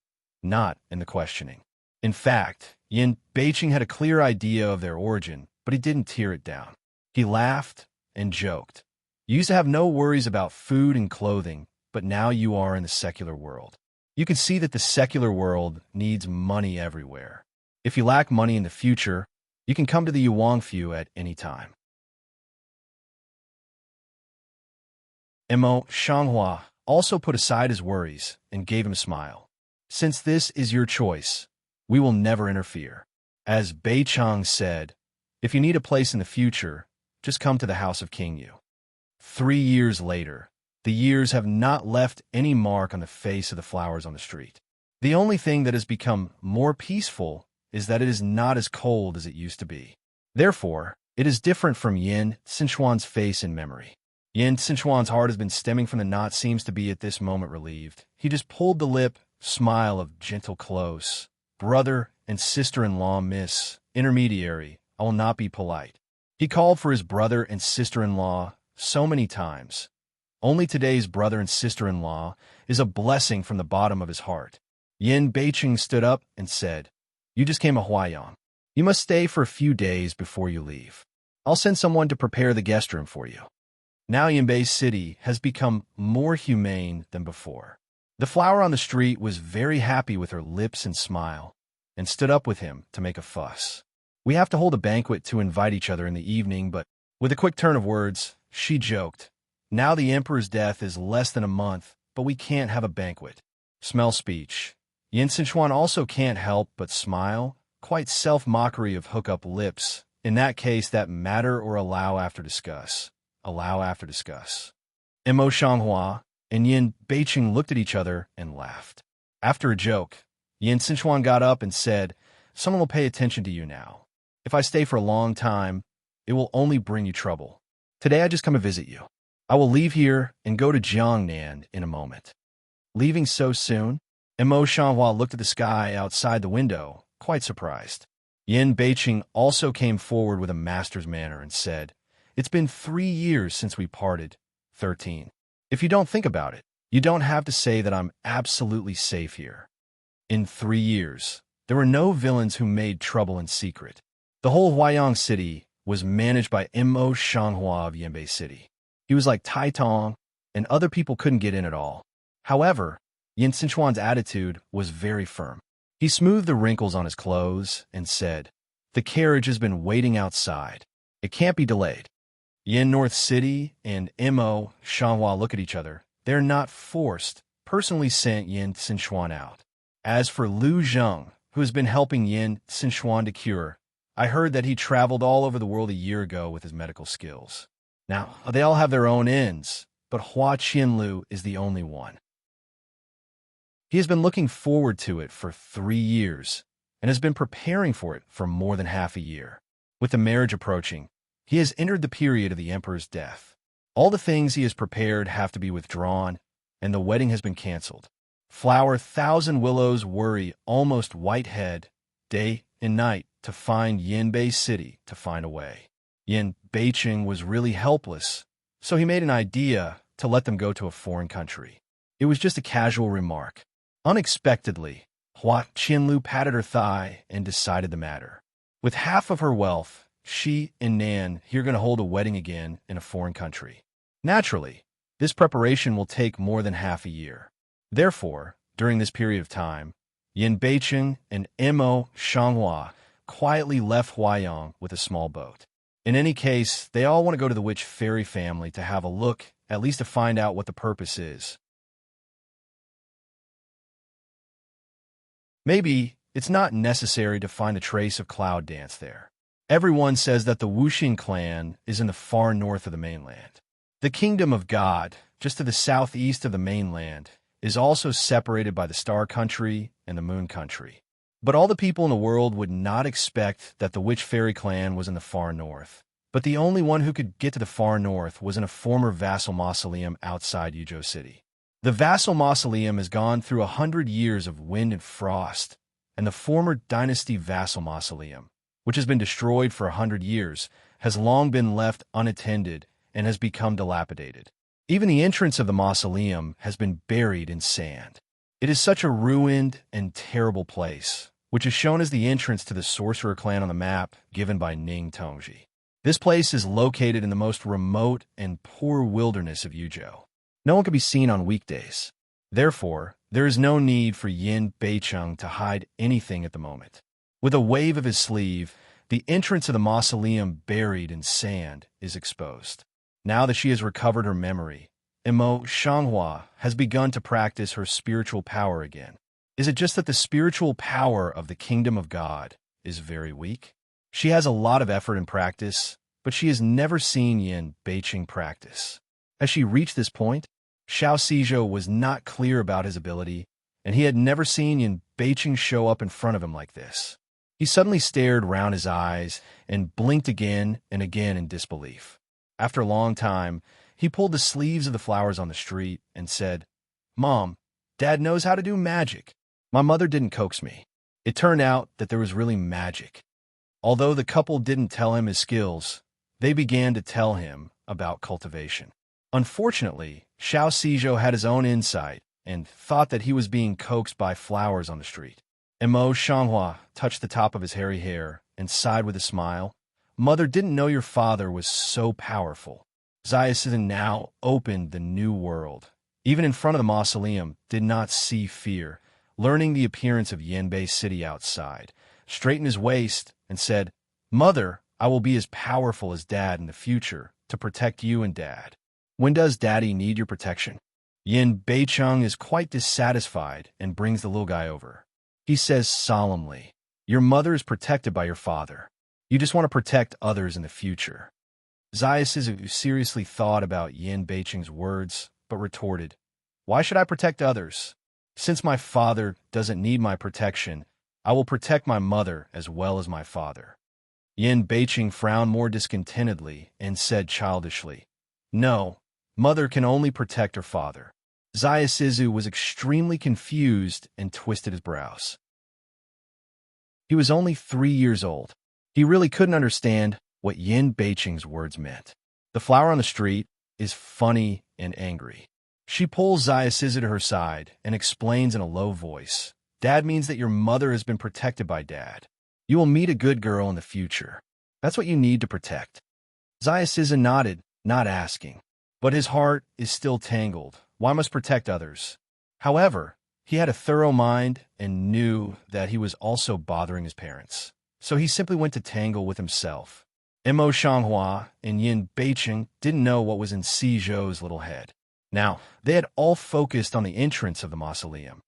not in the questioning. In fact, Yin Beiqing had a clear idea of their origin, but he didn't tear it down. He laughed and joked. "You used to have no worries about food and clothing, but now you are in the secular world. You can see that the secular world needs money everywhere. If you lack money in the future, you can come to the Yuanfu at any time." Emo Shanghua also put aside his worries and gave him a smile. "Since this is your choice, we will never interfere. As Bei Chang said, if you need a place in the future, just come to the house of King Yu." 3 years later, the years have not left any mark on the face of the flowers on the street. The only thing that has become more peaceful is that it is not as cold as it used to be. Therefore, it is different from Yin Xinchuan's face in memory. Yin Xinchuan's heart has been stemming from the knot, seems to be at this moment relieved. He just pulled the lip smile of gentle close. "Brother and sister-in-law, Miss Intermediary, I will not be polite." He called for his brother and sister-in-law so many times. Only today's brother and sister-in-law is a blessing from the bottom of his heart. Yin Beiqing stood up and said, "You just came to Huaiyang. You must stay for a few days before you leave. I'll send someone to prepare the guest room for you." Now Yinbei City has become more humane than before. The flower on the street was very happy with her lips and smile, and stood up with him to make a fuss. "We have to hold a banquet to invite each other in the evening, but..." With a quick turn of words, she joked, "Now the emperor's death is less than a month, but we can't have a banquet." Smell speech. Yin Xinchuan also can't help but smile, quite self-mockery of hook-up lips. In that case, that matter or allow after discuss. Allow after discuss. Emo Shanghua and Yin Beiqing looked at each other and laughed. After a joke, Yin Xinchuan got up and said, "Someone will pay attention to you now. If I stay for a long time, it will only bring you trouble. Today I just come to visit you. I will leave here and go to Jiangnan in a moment." "Leaving so soon?" Emo Shanghua looked at the sky outside the window, quite surprised. Yin Beiqing also came forward with a master's manner and said, "It's been 3 years since we parted. 13. If you don't think about it, you don't have to say that I'm absolutely safe here. In 3 years, there were no villains who made trouble in secret. The whole Huaiyang city was managed by Emo Shanghua of Yinbei City. He was like Tai Tong, and other people couldn't get in at all. However, Yin Xinchuan's attitude was very firm. He smoothed the wrinkles on his clothes and said, "The carriage has been waiting outside. It can't be delayed." Yin North City and Emo Shanghua look at each other. They're not forced, personally sent Yin Xinchuan out. As for Lu Zheng, who has been helping Yin Xinchuan to cure, I heard that he traveled all over the world a year ago with his medical skills. Now, they all have their own ends, but Hua Qianlu is the only one. He has been looking forward to it for 3 years, and has been preparing for it for more than half a year. With the marriage approaching, he has entered the period of the emperor's death. All the things he has prepared have to be withdrawn, and the wedding has been canceled. Flower thousand willows worry almost Whitehead day and night to find Yinbei city to find a way. Yin Beicheng was really helpless, so he made an idea to let them go to a foreign country. It was just a casual remark. Unexpectedly, Hua Qianlu patted her thigh and decided the matter. With half of her wealth, she and Nan here going to hold a wedding again in a foreign country. Naturally, this preparation will take more than half a year. Therefore, during this period of time, Yin Beicheng and Mo Shanghua quietly left Huayang with a small boat. In any case, they all want to go to the witch fairy family to have a look, at least to find out what the purpose is. Maybe it's not necessary to find a trace of cloud dance there. Everyone says that the Wuxing clan is in the far north of the mainland. The kingdom of God, just to the southeast of the mainland, is also separated by the Star Country and the Moon Country. But all the people in the world would not expect that the Witch Fairy clan was in the far north. But the only one who could get to the far north was in a former vassal mausoleum outside Yuzhou City. The vassal mausoleum has gone through 100 years of wind and frost, and the former dynasty vassal mausoleum, which has been destroyed for 100 years, has long been left unattended and has become dilapidated. Even the entrance of the mausoleum has been buried in sand. It is such a ruined and terrible place, which is shown as the entrance to the sorcerer clan on the map given by Ning Tongji. This place is located in the most remote and poor wilderness of Yuzhou. No one can be seen on weekdays. Therefore, there is no need for Yin Beicheng to hide anything at the moment. With a wave of his sleeve, the entrance of the mausoleum buried in sand is exposed. Now that she has recovered her memory, Mo Shanghua has begun to practice her spiritual power again. Is it just that the spiritual power of the kingdom of God is very weak? She has a lot of effort and practice, but she has never seen Yin Beicheng practice. As she reached this point, Xiao Xizhou was not clear about his ability, and he had never seen Yin Beicheng show up in front of him like this. He suddenly stared round his eyes and blinked again and again in disbelief. After a long time, he pulled the sleeves of the flowers on the street and said, "Mom, Dad knows how to do magic. My mother didn't coax me." It turned out that there was really magic. Although the couple didn't tell him his skills, they began to tell him about cultivation. Unfortunately, Xiao Xizhou had his own insight and thought that he was being coaxed by flowers on the street. Mo Shanghua touched the top of his hairy hair and sighed with a smile. "Mother didn't know your father was so powerful." Zayasizhen now opened the new world. Even in front of the mausoleum, did not see fear, learning the appearance of Yanbei City outside, straightened his waist and said, "Mother, I will be as powerful as Dad in the future to protect you and Dad. When does Daddy need your protection?" Yin Beicheng is quite dissatisfied and brings the little guy over. He says solemnly, "Your mother is protected by your father. You just want to protect others in the future." Zayasizu seriously thought about Yin Beicheng's words, but retorted, "Why should I protect others? Since my father doesn't need my protection, I will protect my mother as well as my father." Yin Beicheng frowned more discontentedly and said childishly, "No, mother can only protect her father." Zayasizu was extremely confused and twisted his brows. He was only 3 years old. He really couldn't understand what Yin Beicheng's words meant. The flower on the street is funny and angry. She pulls Zayasizu to her side and explains in a low voice, "Dad means that your mother has been protected by Dad. You will meet a good girl in the future. That's what you need to protect." Zayasizu nodded, not asking. But his heart is still tangled. Why must protect others? However, he had a thorough mind and knew that he was also bothering his parents. So he simply went to tangle with himself. Mo Shanghua and Yin Beicheng didn't know what was in Si Zhou's little head. Now, they had all focused on the entrance of the mausoleum.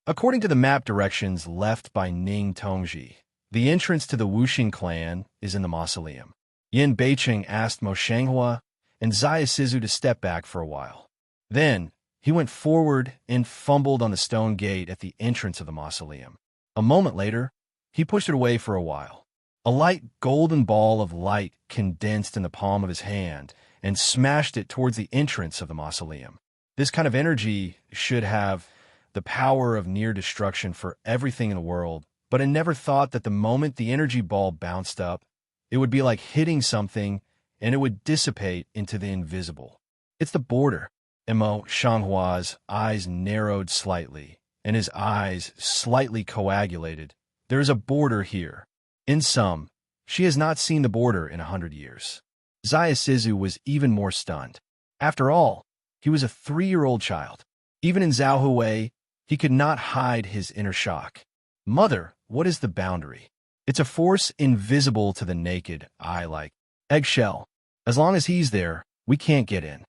According to the map directions left by Ning Tongji, the entrance to the Wuxing clan is in the mausoleum. Yin Beicheng asked Mo Shanghua and Zayasizu to step back for a while. Then, he went forward and fumbled on the stone gate at the entrance of the mausoleum. A moment later, he pushed it away for a while. A light golden ball of light condensed in the palm of his hand and smashed it towards the entrance of the mausoleum. This kind of energy should have the power of near destruction for everything in the world, but I never thought that the moment the energy ball bounced up, it would be like hitting something and it would dissipate into the invisible. It's the border. Mo Shanghua's eyes narrowed slightly, and his eyes slightly coagulated. There is a border here. In sum, she has not seen the border in 100 years. Zayasizu was even more stunned. After all, he was a 3-year-old child. Even in Zhao Huwei, he could not hide his inner shock. Mother, what is the boundary? It's a force invisible to the naked eye like eggshell. As long as he's there, we can't get in.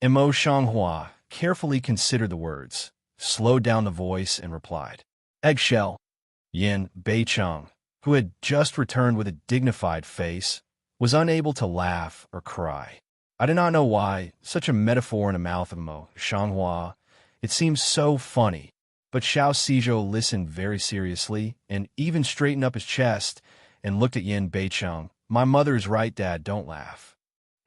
Mo Shanghua carefully considered the words, slowed down the voice, and replied, eggshell. Yin Beicheng, who had just returned with a dignified face, was unable to laugh or cry. I do not know why, such a metaphor in the mouth of Mo Shanghua. It seems so funny, but Xiao Xizhou listened very seriously and even straightened up his chest and looked at Yin Beicheng. My mother is right, Dad, don't laugh.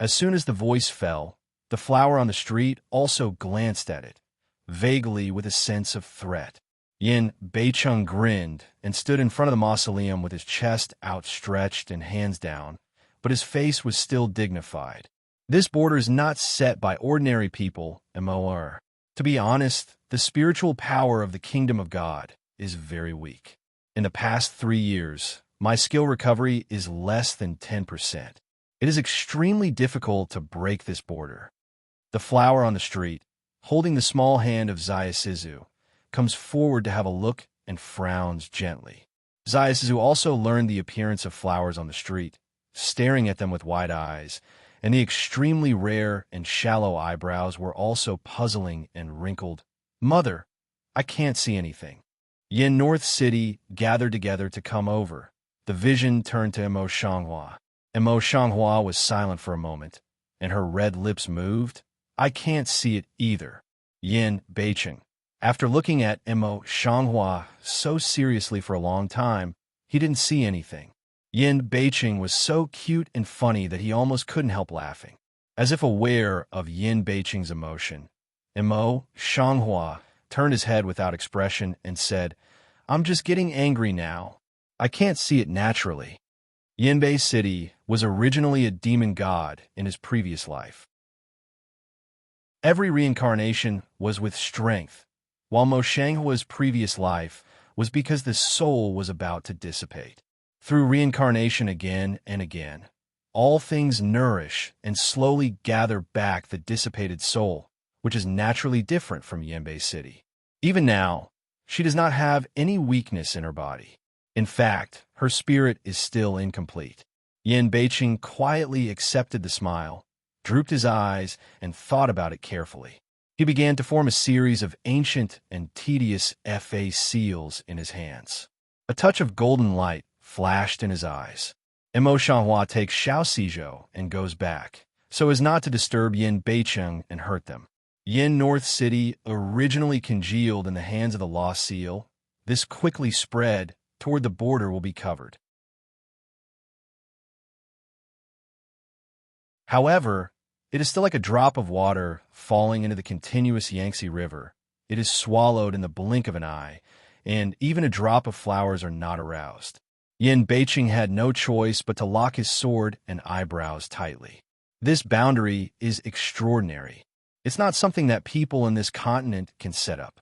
As soon as the voice fell, the flower on the street also glanced at it, vaguely with a sense of threat. Yin Beicheng grinned and stood in front of the mausoleum with his chest outstretched and hands down, but his face was still dignified. This border is not set by ordinary people, Moer. To be honest, the spiritual power of the kingdom of God is very weak. In the past 3 years, my skill recovery is less than 10%. It is extremely difficult to break this border. The flower on the street, holding the small hand of Zayasizu, comes forward to have a look and frowns gently. Zayasizu also learned the appearance of flowers on the street, staring at them with wide eyes, and the extremely rare and shallow eyebrows were also puzzling and wrinkled. Mother, I can't see anything. Yin North City gathered together to come over. The vision turned to Mo Shanghua. Mo Shanghua was silent for a moment, and her red lips moved. I can't see it either. Yin Beicheng. After looking at Mo Shanghua so seriously for a long time, he didn't see anything. Yin Beicheng was so cute and funny that he almost couldn't help laughing. As if aware of Yin Beicheng's emotion, Mo Shanghua turned his head without expression and said, I'm just getting angry now. I can't see it naturally. Yinbei City was originally a demon god in his previous life. Every reincarnation was with strength, while Mo Shanghua's previous life was because the soul was about to dissipate. Through reincarnation again and again, all things nourish and slowly gather back the dissipated soul, which is naturally different from Yinbei City. Even now, she does not have any weakness in her body. In fact, her spirit is still incomplete. Yin Beicheng quietly accepted the smile, drooped his eyes, and thought about it carefully. He began to form a series of ancient and tedious FA seals in his hands. A touch of golden light flashed in his eyes. Mo Shanghua takes Xiao Xizhou and goes back, so as not to disturb Yin Beicheng and hurt them. Yin North City originally congealed in the hands of the lost seal. This quickly spread toward the border will be covered. However, it is still like a drop of water falling into the continuous Yangtze River. It is swallowed in the blink of an eye, and even a drop of flowers are not aroused. Yin Beicheng had no choice but to lock his sword and eyebrows tightly. This boundary is extraordinary. It's not something that people in this continent can set up.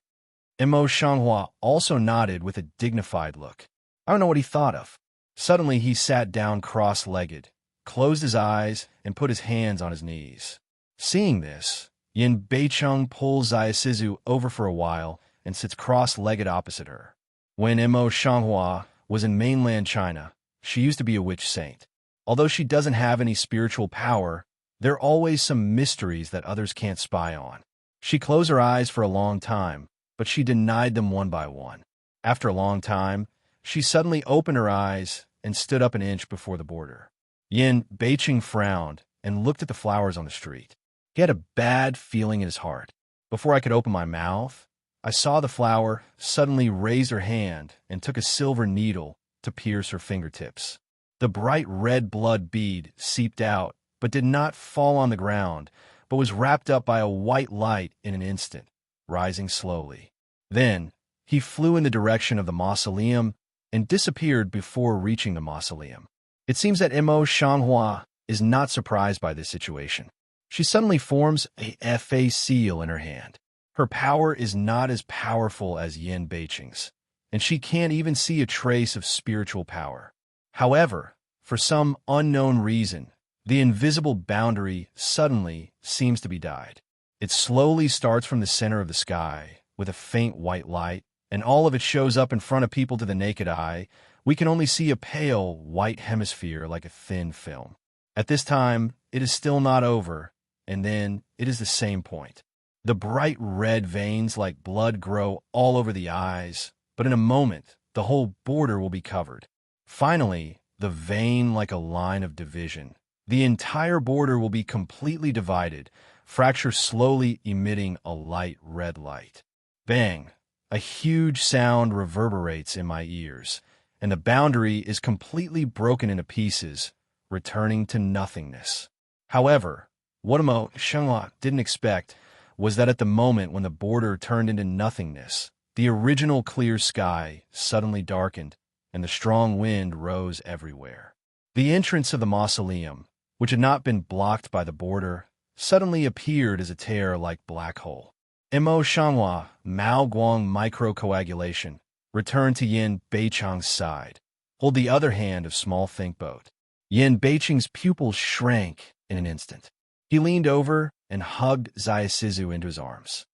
Mo Shanghua also nodded with a dignified look. I don't know what he thought of. Suddenly he sat down cross-legged, closed his eyes, and put his hands on his knees. Seeing this, Yin Beicheng pulls Zayasizu over for a while and sits cross-legged opposite her. When Mo Shanghua was in mainland China, she used to be a witch saint. Although she doesn't have any spiritual power, there are always some mysteries that others can't spy on. She closed her eyes for a long time, but she denied them one by one. After a long time, she suddenly opened her eyes and stood up an inch before the border. Yin Beicheng frowned and looked at the flowers on the street. He had a bad feeling in his heart. Before I could open my mouth, I saw the flower suddenly raise her hand and took a silver needle to pierce her fingertips. The bright red blood bead seeped out, but did not fall on the ground, but was wrapped up by a white light in an instant, rising slowly. Then, he flew in the direction of the mausoleum and disappeared before reaching the mausoleum. It seems that Imo Shanghua is not surprised by this situation. She suddenly forms a FA seal in her hand. Her power is not as powerful as Yin Beiqing's, and she can't even see a trace of spiritual power. However, for some unknown reason, the invisible boundary suddenly seems to be dyed. It slowly starts from the center of the sky with a faint white light, and all of it shows up in front of people. To the naked eye, we can only see a pale white hemisphere like a thin film. At this time, it is still not over, and then it is the same point. The bright red veins like blood grow all over the eyes, but in a moment, the whole border will be covered. Finally, the vein like a line of division. The entire border will be completely divided, fracture slowly emitting a light red light. Bang! A huge sound reverberates in my ears, and the boundary is completely broken into pieces, returning to nothingness. However, what Imo Shanghua didn't expect was that at the moment when the border turned into nothingness, the original clear sky suddenly darkened, and the strong wind rose everywhere. The entrance of the mausoleum, which had not been blocked by the border, suddenly appeared as a tear-like black hole. Imo Shanghua, Mao Guang microcoagulation, returned to Yin Beichang's side. Hold the other hand of small think boat. Yin Beiching's pupils shrank in an instant. He leaned over and hugged Zayasizu into his arms.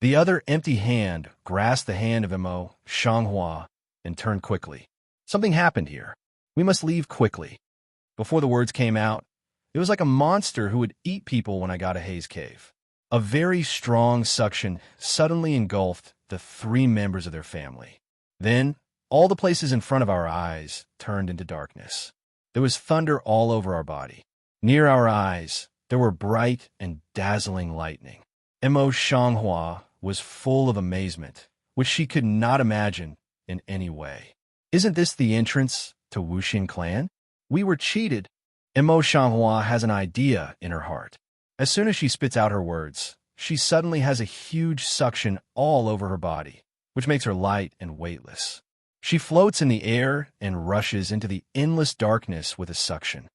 The other empty hand grasped the hand of Imo Shanghua and turned quickly. Something happened here. We must leave quickly. Before the words came out, it was like a monster who would eat people when I got a haze cave. A very strong suction suddenly engulfed the three members of their family. Then, all the places in front of our eyes turned into darkness. There was thunder all over our body. Near our eyes, there were bright and dazzling lightning. Imo Shanghua was full of amazement, which she could not imagine in any way. Isn't this the entrance to Wuxin clan? We were cheated. Imo Shanghua has an idea in her heart. As soon as she spits out her words, she suddenly has a huge suction all over her body, which makes her light and weightless. She floats in the air and rushes into the endless darkness with a suction.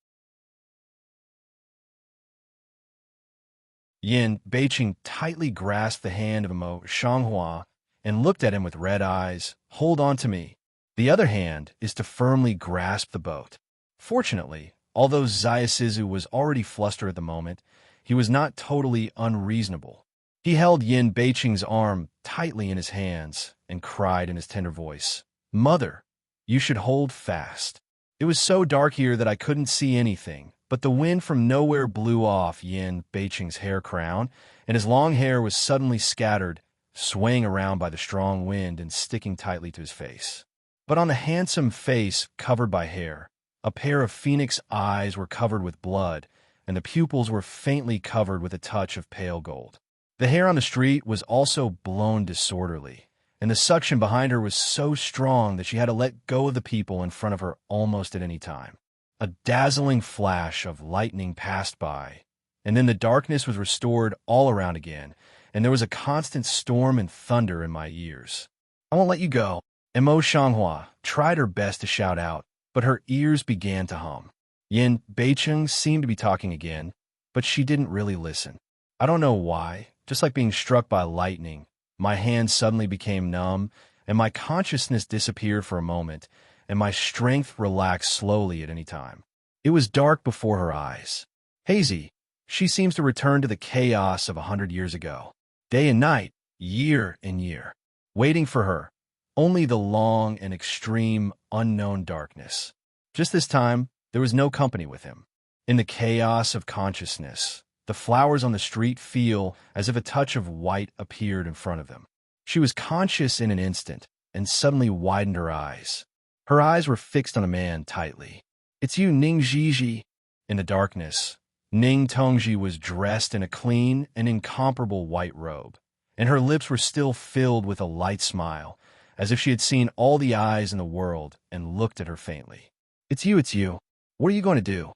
Yin Beiqing tightly grasped the hand of Imo Shanghua and looked at him with red eyes. Hold on to me. The other hand is to firmly grasp the boat. Fortunately, although Zayasizu was already flustered at the moment, he was not totally unreasonable. He held Yin Beiqing's arm tightly in his hands and cried in his tender voice, "Mother, you should hold fast." It was so dark here that I couldn't see anything, but the wind from nowhere blew off Yin Beiqing's hair crown, and his long hair was suddenly scattered, swaying around by the strong wind and sticking tightly to his face. But on the handsome face covered by hair, a pair of phoenix eyes were covered with blood, and the pupils were faintly covered with a touch of pale gold. The hair on the street was also blown disorderly, and the suction behind her was so strong that she had to let go of the people in front of her almost at any time. A dazzling flash of lightning passed by, and then the darkness was restored all around again, and there was a constant storm and thunder in my ears. "I won't let you go." Imo Shanghua tried her best to shout out, but her ears began to hum. Yin Beiqing seemed to be talking again, but she didn't really listen. I don't know why, just like being struck by lightning, my hands suddenly became numb, and my consciousness disappeared for a moment, and my strength relaxed slowly at any time. It was dark before her eyes. Hazy, she seems to return to the chaos of 100 years ago. Day and night, year and year. Waiting for her, only the long and extreme unknown darkness. Just this time, there was no company with him. In the chaos of consciousness, the flowers on the street feel as if a touch of white appeared in front of them. She was conscious in an instant and suddenly widened her eyes. Her eyes were fixed on a man tightly. "It's you, Ning Zhizhi." In the darkness, Ning Tongji was dressed in a clean and incomparable white robe, and her lips were still filled with a light smile, as if she had seen all the eyes in the world and looked at her faintly. It's you, it's you. What are you going to do?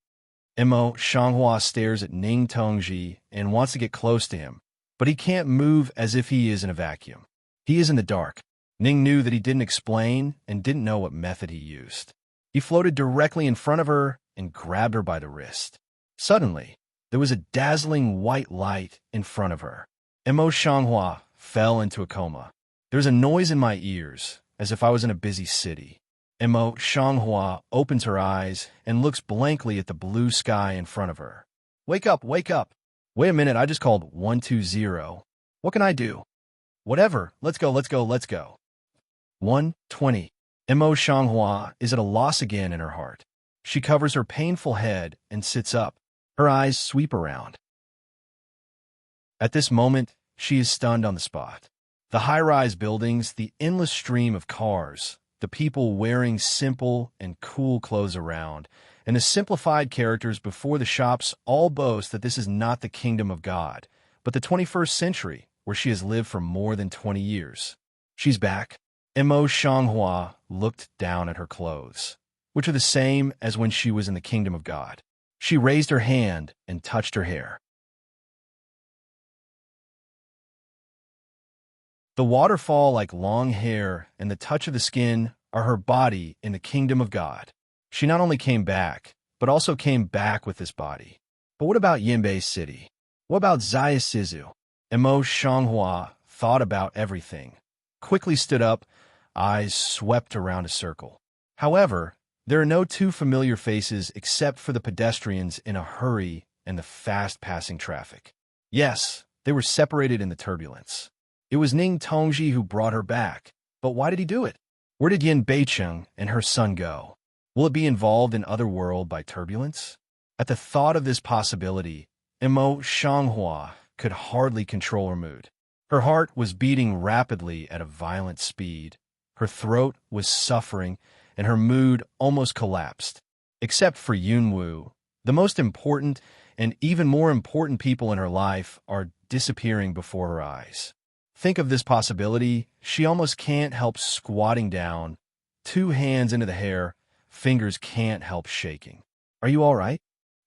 Mo Shanghua stares at Ning Tongji and wants to get close to him, but he can't move as if he is in a vacuum. He is in the dark. Ning knew that he didn't explain and didn't know what method he used. He floated directly in front of her and grabbed her by the wrist. Suddenly, there was a dazzling white light in front of her. Mo Shanghua fell into a coma. There was a noise in my ears, as if I was in a busy city. Mo Shanghua opens her eyes and looks blankly at the blue sky in front of her. Wake up, wake up. Wait a minute, I just called 120. What can I do? Whatever, let's go, let's go, let's go. 120. Mo Shanghua is at a loss again in her heart. She covers her painful head and sits up. Her eyes sweep around. At this moment, she is stunned on the spot. The high-rise buildings, the endless stream of cars, the people wearing simple and cool clothes around, and the simplified characters before the shops all boast that this is not the kingdom of God, but the 21st century, where she has lived for more than 20 years. She's back. Mo Shanghua looked down at her clothes, which are the same as when she was in the kingdom of God. She raised her hand and touched her hair. The waterfall like long hair and the touch of the skin are her body in the kingdom of God. She not only came back, but also came back with this body. But what about Yinbei City? What about Zayasizu? Mo Shanghua thought about everything, quickly stood up, eyes swept around a circle. However, there are no two familiar faces except for the pedestrians in a hurry and the fast-passing traffic. Yes, they were separated in the turbulence. It was Ning Tongji who brought her back. But why did he do it? Where did Yin Beicheng and her son go? Will it be involved in other world by turbulence? At the thought of this possibility, Mo Shanghua could hardly control her mood. Her heart was beating rapidly at a violent speed. Her throat was suffering, and her mood almost collapsed. Except for Yunwu, the most important and even more important people in her life are disappearing before her eyes. Think of this possibility, she almost can't help squatting down, 2 hands into the hair, fingers can't help shaking. Are you all right?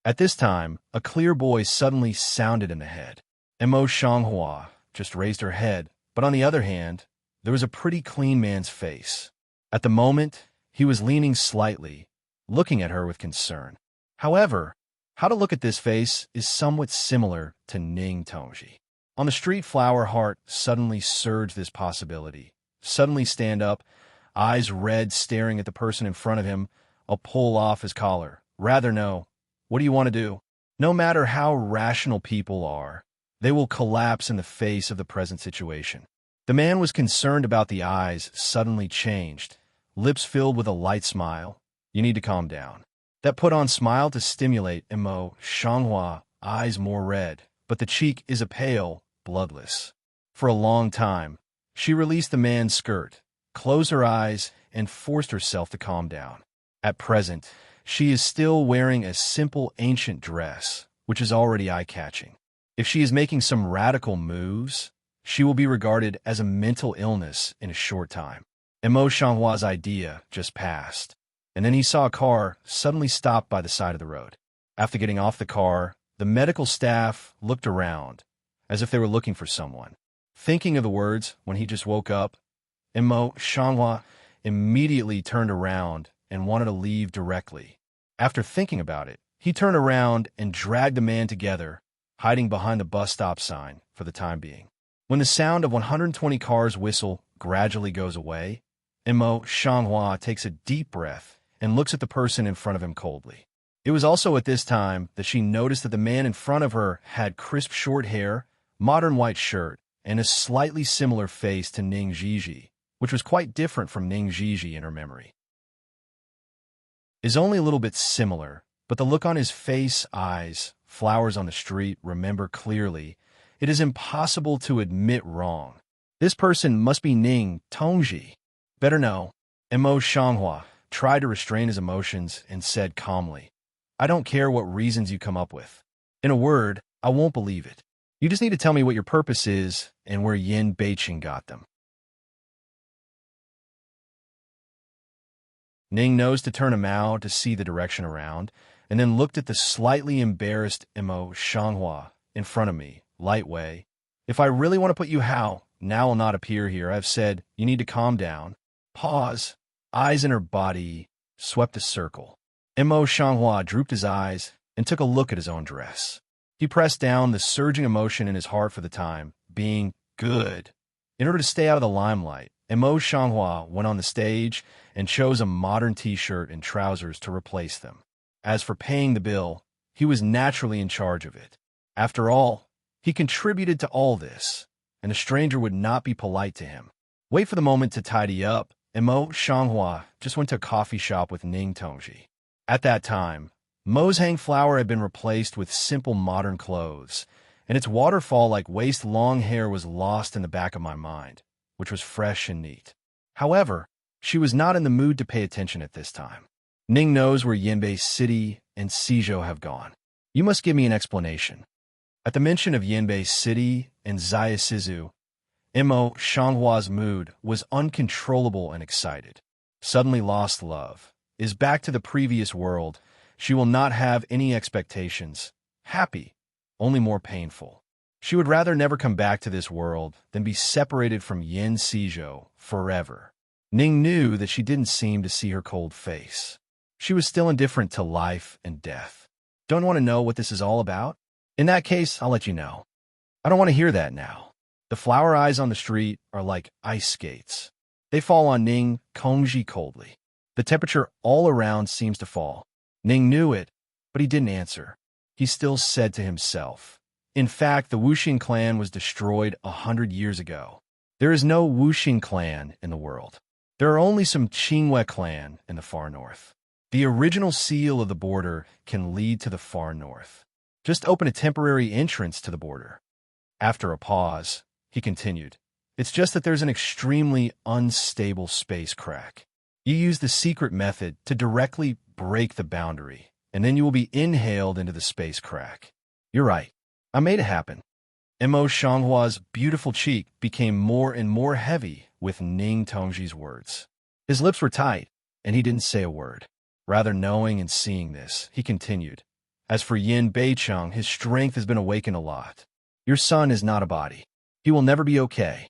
At this time, a clear voice suddenly sounded in the head. Mo Shanghua just raised her head, but on the other hand, there was a pretty clean man's face. At the moment, he was leaning slightly, looking at her with concern. However, how to look at this face is somewhat similar to Ning Tongji. On the street, Flower Heart suddenly surged this possibility. Suddenly stand up, eyes red staring at the person in front of him. I'll pull off his collar. Rather no. What do you want to do? No matter how rational people are, they will collapse in the face of the present situation. The man was concerned about the eyes suddenly changed, lips filled with a light smile. You need to calm down. That put on smile to stimulate Mo Shanghua, eyes more red, but the cheek is a pale, bloodless. For a long time, she released the man's skirt, closed her eyes, and forced herself to calm down. At present, she is still wearing a simple ancient dress, which is already eye-catching. If she is making some radical moves, she will be regarded as a mental illness in a short time. Mo Shanghua's idea just passed, and then he saw a car suddenly stop by the side of the road. After getting off the car, the medical staff looked around, as if they were looking for someone. Thinking of the words when he just woke up, Mo Shanghua immediately turned around and wanted to leave directly. After thinking about it, he turned around and dragged the man together, hiding behind the bus stop sign for the time being. When the sound of 120 cars whistle gradually goes away, Mo Shanghua takes a deep breath and looks at the person in front of him coldly. It was also at this time that she noticed that the man in front of her had crisp short hair, modern white shirt, and a slightly similar face to Ning Jiji, which was quite different from Ning Jiji in her memory. Is only a little bit similar, but the look on his face, eyes, flowers on the street, remember clearly, it is impossible to admit wrong. This person must be Ning Tongji. Better know. Mo Shanghua tried to restrain his emotions and said calmly, I don't care what reasons you come up with. In a word, I won't believe it. You just need to tell me what your purpose is and where Yin Beiqing got them. Ning nosed to turn a mao to see the direction around, and then looked at the slightly embarrassed Imo Shanghua in front of me, light way. If I really want to put you how, now will not appear here. I've said, you need to calm down. Pause. Eyes in her body swept a circle. Imo Shanghua drooped his eyes and took a look at his own dress. He pressed down the surging emotion in his heart for the time, being good. In order to stay out of the limelight, Imo Shanghua went on the stage and chose a modern t-shirt and trousers to replace them. As for paying the bill, he was naturally in charge of it. After all, he contributed to all this, and a stranger would not be polite to him. Wait for the moment to tidy up. Imo Shanghua just went to a coffee shop with Ning Tongji. At that time, Mo's hang flower had been replaced with simple modern clothes, and its waterfall-like waist-long hair was lost in the back of my mind, which was fresh and neat. However, she was not in the mood to pay attention at this time. Ning knows where Yinbei City and Sizhou have gone. You must give me an explanation. At the mention of Yinbei City and Zayasizu, Imo Shanghua's mood was uncontrollable and excited. Suddenly lost love. Is back to the previous world. She will not have any expectations. Happy, only more painful. She would rather never come back to this world than be separated from Yin Sizhou forever. Ning knew that she didn't seem to see her cold face. She was still indifferent to life and death. Don't want to know what this is all about? In that case, I'll let you know. I don't want to hear that now. The flower eyes on the street are like ice skates. They fall on Ning Kongji coldly. The temperature all around seems to fall. Ning knew it, but he didn't answer. He still said to himself, in fact, the Wuxing clan was destroyed 100 years ago. There is no Wuxing clan in the world. There are only some Qingwei clan in the far north. The original seal of the border can lead to the far north. Just open a temporary entrance to the border. After a pause, he continued, it's just that there's an extremely unstable space crack. You use the secret method to directly break the boundary, and then you will be inhaled into the space crack. You're right. I made it happen. Imo Shanghua's beautiful cheek became more and more heavy with Ning Tongji's words. His lips were tight, and he didn't say a word. Rather knowing and seeing this, he continued, as for Yin Beicheng, his strength has been awakened a lot. Your son is not a body. He will never be okay.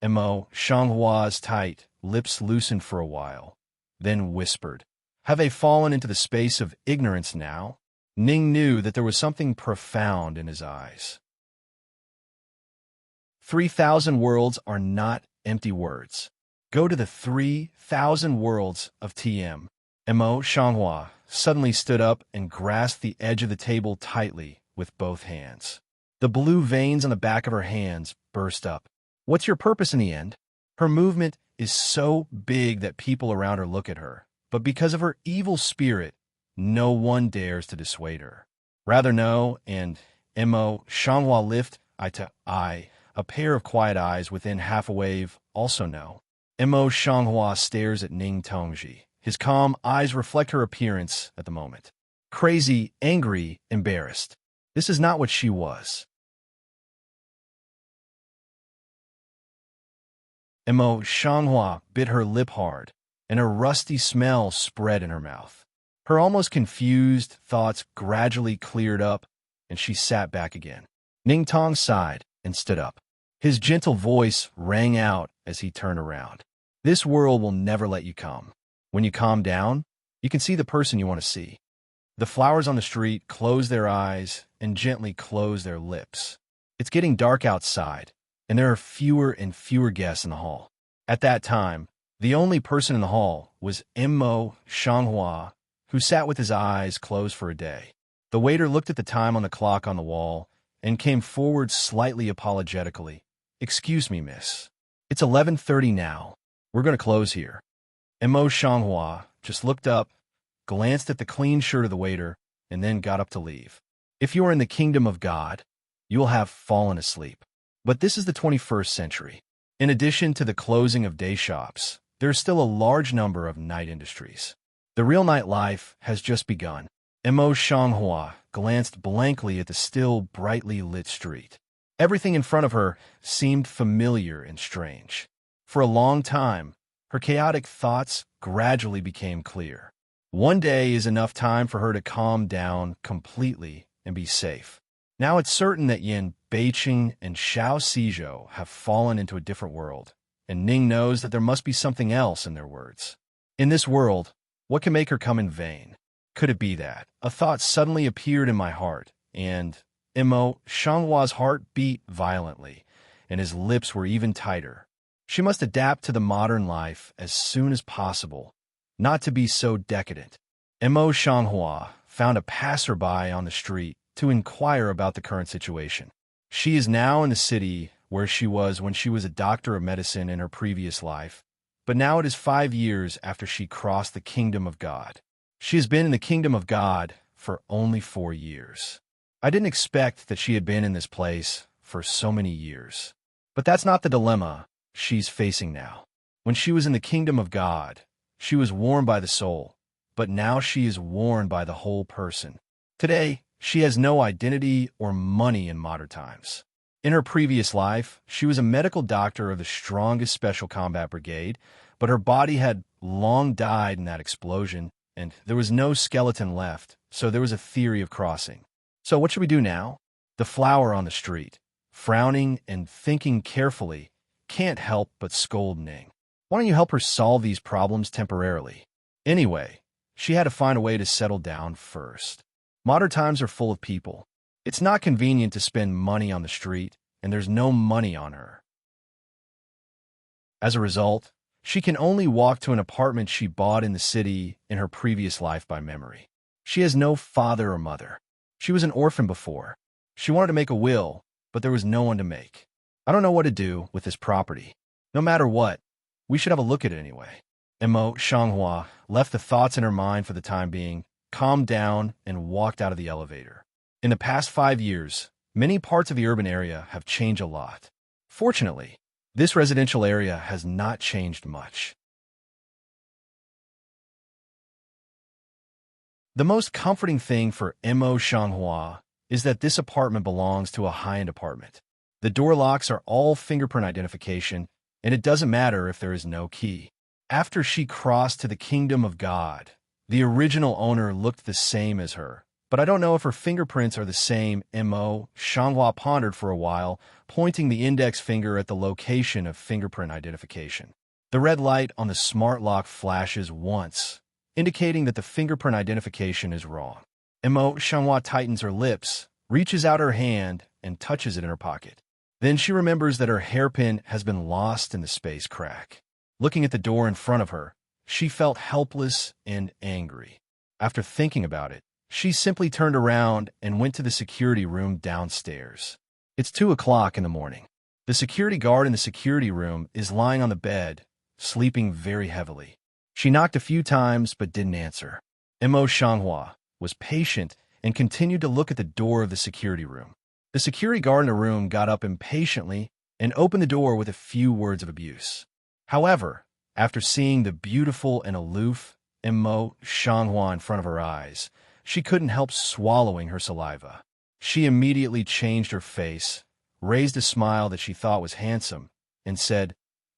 Imo Shanghua's tight lips loosened for a while, then whispered, have they fallen into the space of ignorance now? Ning knew that there was something profound in his eyes. 3,000 worlds are not empty words. Go to the 3,000 worlds of TM. Imo Shanghua suddenly stood up and grasped the edge of the table tightly with both hands. The blue veins on the back of her hands burst up. What's your purpose in the end? Her movement is so big that people around her look at her, but because of her evil spirit, no one dares to dissuade her. Rather no, and Imo Shanghua lift eye to eye, a pair of quiet eyes within half a wave, also no. Imo Shanghua stares at Ning Tongji. His calm eyes reflect her appearance at the moment. Crazy, angry, embarrassed. This is not what she was. Imo Shanghua bit her lip hard, and a rusty smell spread in her mouth. Her almost confused thoughts gradually cleared up, and she sat back again. Ning Tong sighed and stood up. His gentle voice rang out as he turned around. This world will never let you come. When you calm down, you can see the person you want to see. The flowers on the street close their eyes and gently close their lips. It's getting dark outside, and there are fewer and fewer guests in the hall. At that time, the only person in the hall was Imo Shanghua, who sat with his eyes closed for a day. The waiter looked at the time on the clock on the wall and came forward slightly apologetically. Excuse me, miss. It's 11:30 now. We're going to close here. Imo Shanghua just looked up, glanced at the clean shirt of the waiter, and then got up to leave. If you are in the kingdom of God, you will have fallen asleep. But this is the 21st century. In addition to the closing of day shops, there is still a large number of night industries. The real nightlife has just begun. Imo Shanghua glanced blankly at the still brightly lit street. Everything in front of her seemed familiar and strange. For a long time, her chaotic thoughts gradually became clear. One day is enough time for her to calm down completely and be safe. Now it's certain that Yin Beiqing and Xiao Xizhou have fallen into a different world, and Ning knows that there must be something else in their words. In this world, what can make her come in vain? Could it be that? A thought suddenly appeared in my heart, and Imo Shanghua's heart beat violently, and his lips were even tighter. She must adapt to the modern life as soon as possible, not to be so decadent. Imo Shanghua found a passerby on the street to inquire about the current situation. She is now in the city where she was when she was a doctor of medicine in her previous life, but now it is 5 years after she crossed the kingdom of God. She has been in the kingdom of God for only 4 years. I didn't expect that she had been in this place for so many years. But that's not the dilemma she's facing now. When she was in the kingdom of God, she was worn by the soul, but now she is worn by the whole person. Today, she has no identity or money in modern times. In her previous life, she was a medical doctor of the strongest special combat brigade, but her body had long died in that explosion, and there was no skeleton left, so there was a theory of crossing. So what should we do now? The flower on the street, frowning and thinking carefully, can't help but scold Ning. Why don't you help her solve these problems temporarily? Anyway, she had to find a way to settle down first. Modern times are full of people. It's not convenient to spend money on the street, and there's no money on her. As a result, she can only walk to an apartment she bought in the city in her previous life by memory. She has no father or mother. She was an orphan before. She wanted to make a will, but there was no one to make. I don't know what to do with this property. No matter what, we should have a look at it anyway. Imo Shanghua left the thoughts in her mind for the time being, calmed down, and walked out of the elevator. In the past 5 years, many parts of the urban area have changed a lot. Fortunately, this residential area has not changed much. The most comforting thing for Imo Shanghua is that this apartment belongs to a high-end apartment. The door locks are all fingerprint identification, and it doesn't matter if there is no key. After she crossed to the kingdom of God, the original owner looked the same as her, but I don't know if her fingerprints are the same. Imo Shanghua pondered for a while, pointing the index finger at the location of fingerprint identification. The red light on the smart lock flashes once, indicating that the fingerprint identification is wrong. Imo Shanghua tightens her lips, reaches out her hand, and touches it in her pocket. Then she remembers that her hairpin has been lost in the space crack. Looking at the door in front of her, she felt helpless and angry. After thinking about it, she simply turned around and went to the security room downstairs. It's 2 o'clock in the morning. The security guard in the security room is lying on the bed, sleeping very heavily. She knocked a few times but didn't answer. Imo Shanghua was patient and continued to look at the door of the security room. The security guard in the room got up impatiently and opened the door with a few words of abuse. However, after seeing the beautiful and aloof Imo Shanghua in front of her eyes, she couldn't help swallowing her saliva. She immediately changed her face, raised a smile that she thought was handsome, and said,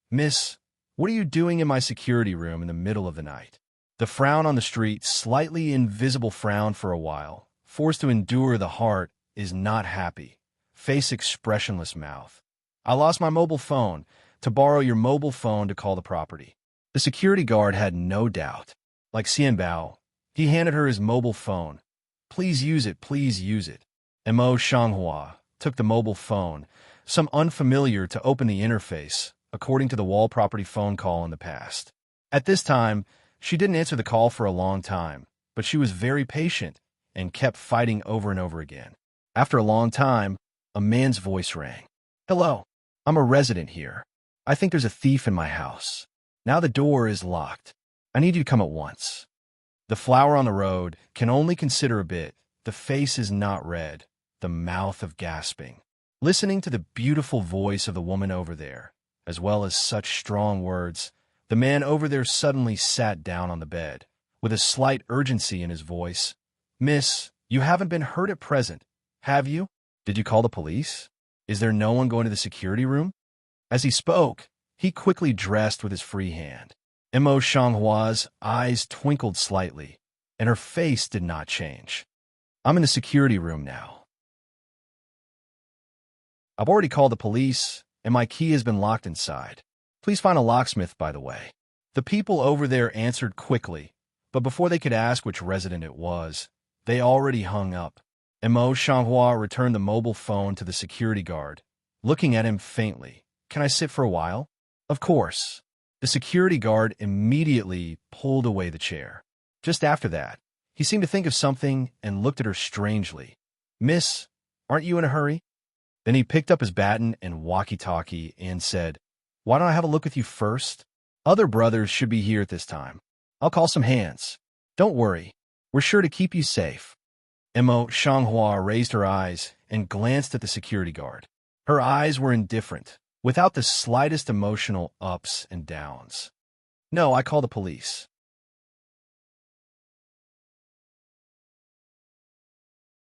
"Miss, what are you doing in my security room in the middle of the night?" The frown on the street, slightly invisible frown for a while, forced to endure the heart, is not happy. Face expressionless mouth. "I lost my mobile phone. To borrow your mobile phone to call the property." The security guard had no doubt. Like Xianbao, he handed her his mobile phone. "Please use it, please use it." Imo Shanghua took the mobile phone, some unfamiliar to open the interface, according to the wall property phone call in the past. At this time, she didn't answer the call for a long time, but she was very patient and kept fighting over and over again. After a long time, a man's voice rang. "Hello, I'm a resident here. I think there's a thief in my house. Now the door is locked. I need you to come at once." The flower on the road can only consider a bit. The face is not red, the mouth of gasping. Listening to the beautiful voice of the woman over there, as well as such strong words, the man over there suddenly sat down on the bed, with a slight urgency in his voice. "Miss, you haven't been hurt at present, have you? Did you call the police?" Is there no one going to the security room? As he spoke, he quickly dressed with his free hand. Mo Shanghua's eyes twinkled slightly, and her face did not change. I'm in the security room now. I've already called the police, and my key has been locked inside. Please find a locksmith, by the way. The people over there answered quickly, but before they could ask which resident it was, they already hung up. Mo Shanghua returned the mobile phone to the security guard, looking at him faintly. Can I sit for a while? Of course. The security guard immediately pulled away the chair. Just after that, he seemed to think of something and looked at her strangely. Miss, aren't you in a hurry? Then he picked up his baton and walkie-talkie and said, Why don't I have a look with you first? Other brothers should be here at this time. I'll call some hands. Don't worry. We're sure to keep you safe. Mo Shanghua raised her eyes and glanced at the security guard. Her eyes were indifferent, without the slightest emotional ups and downs. No, I call the police.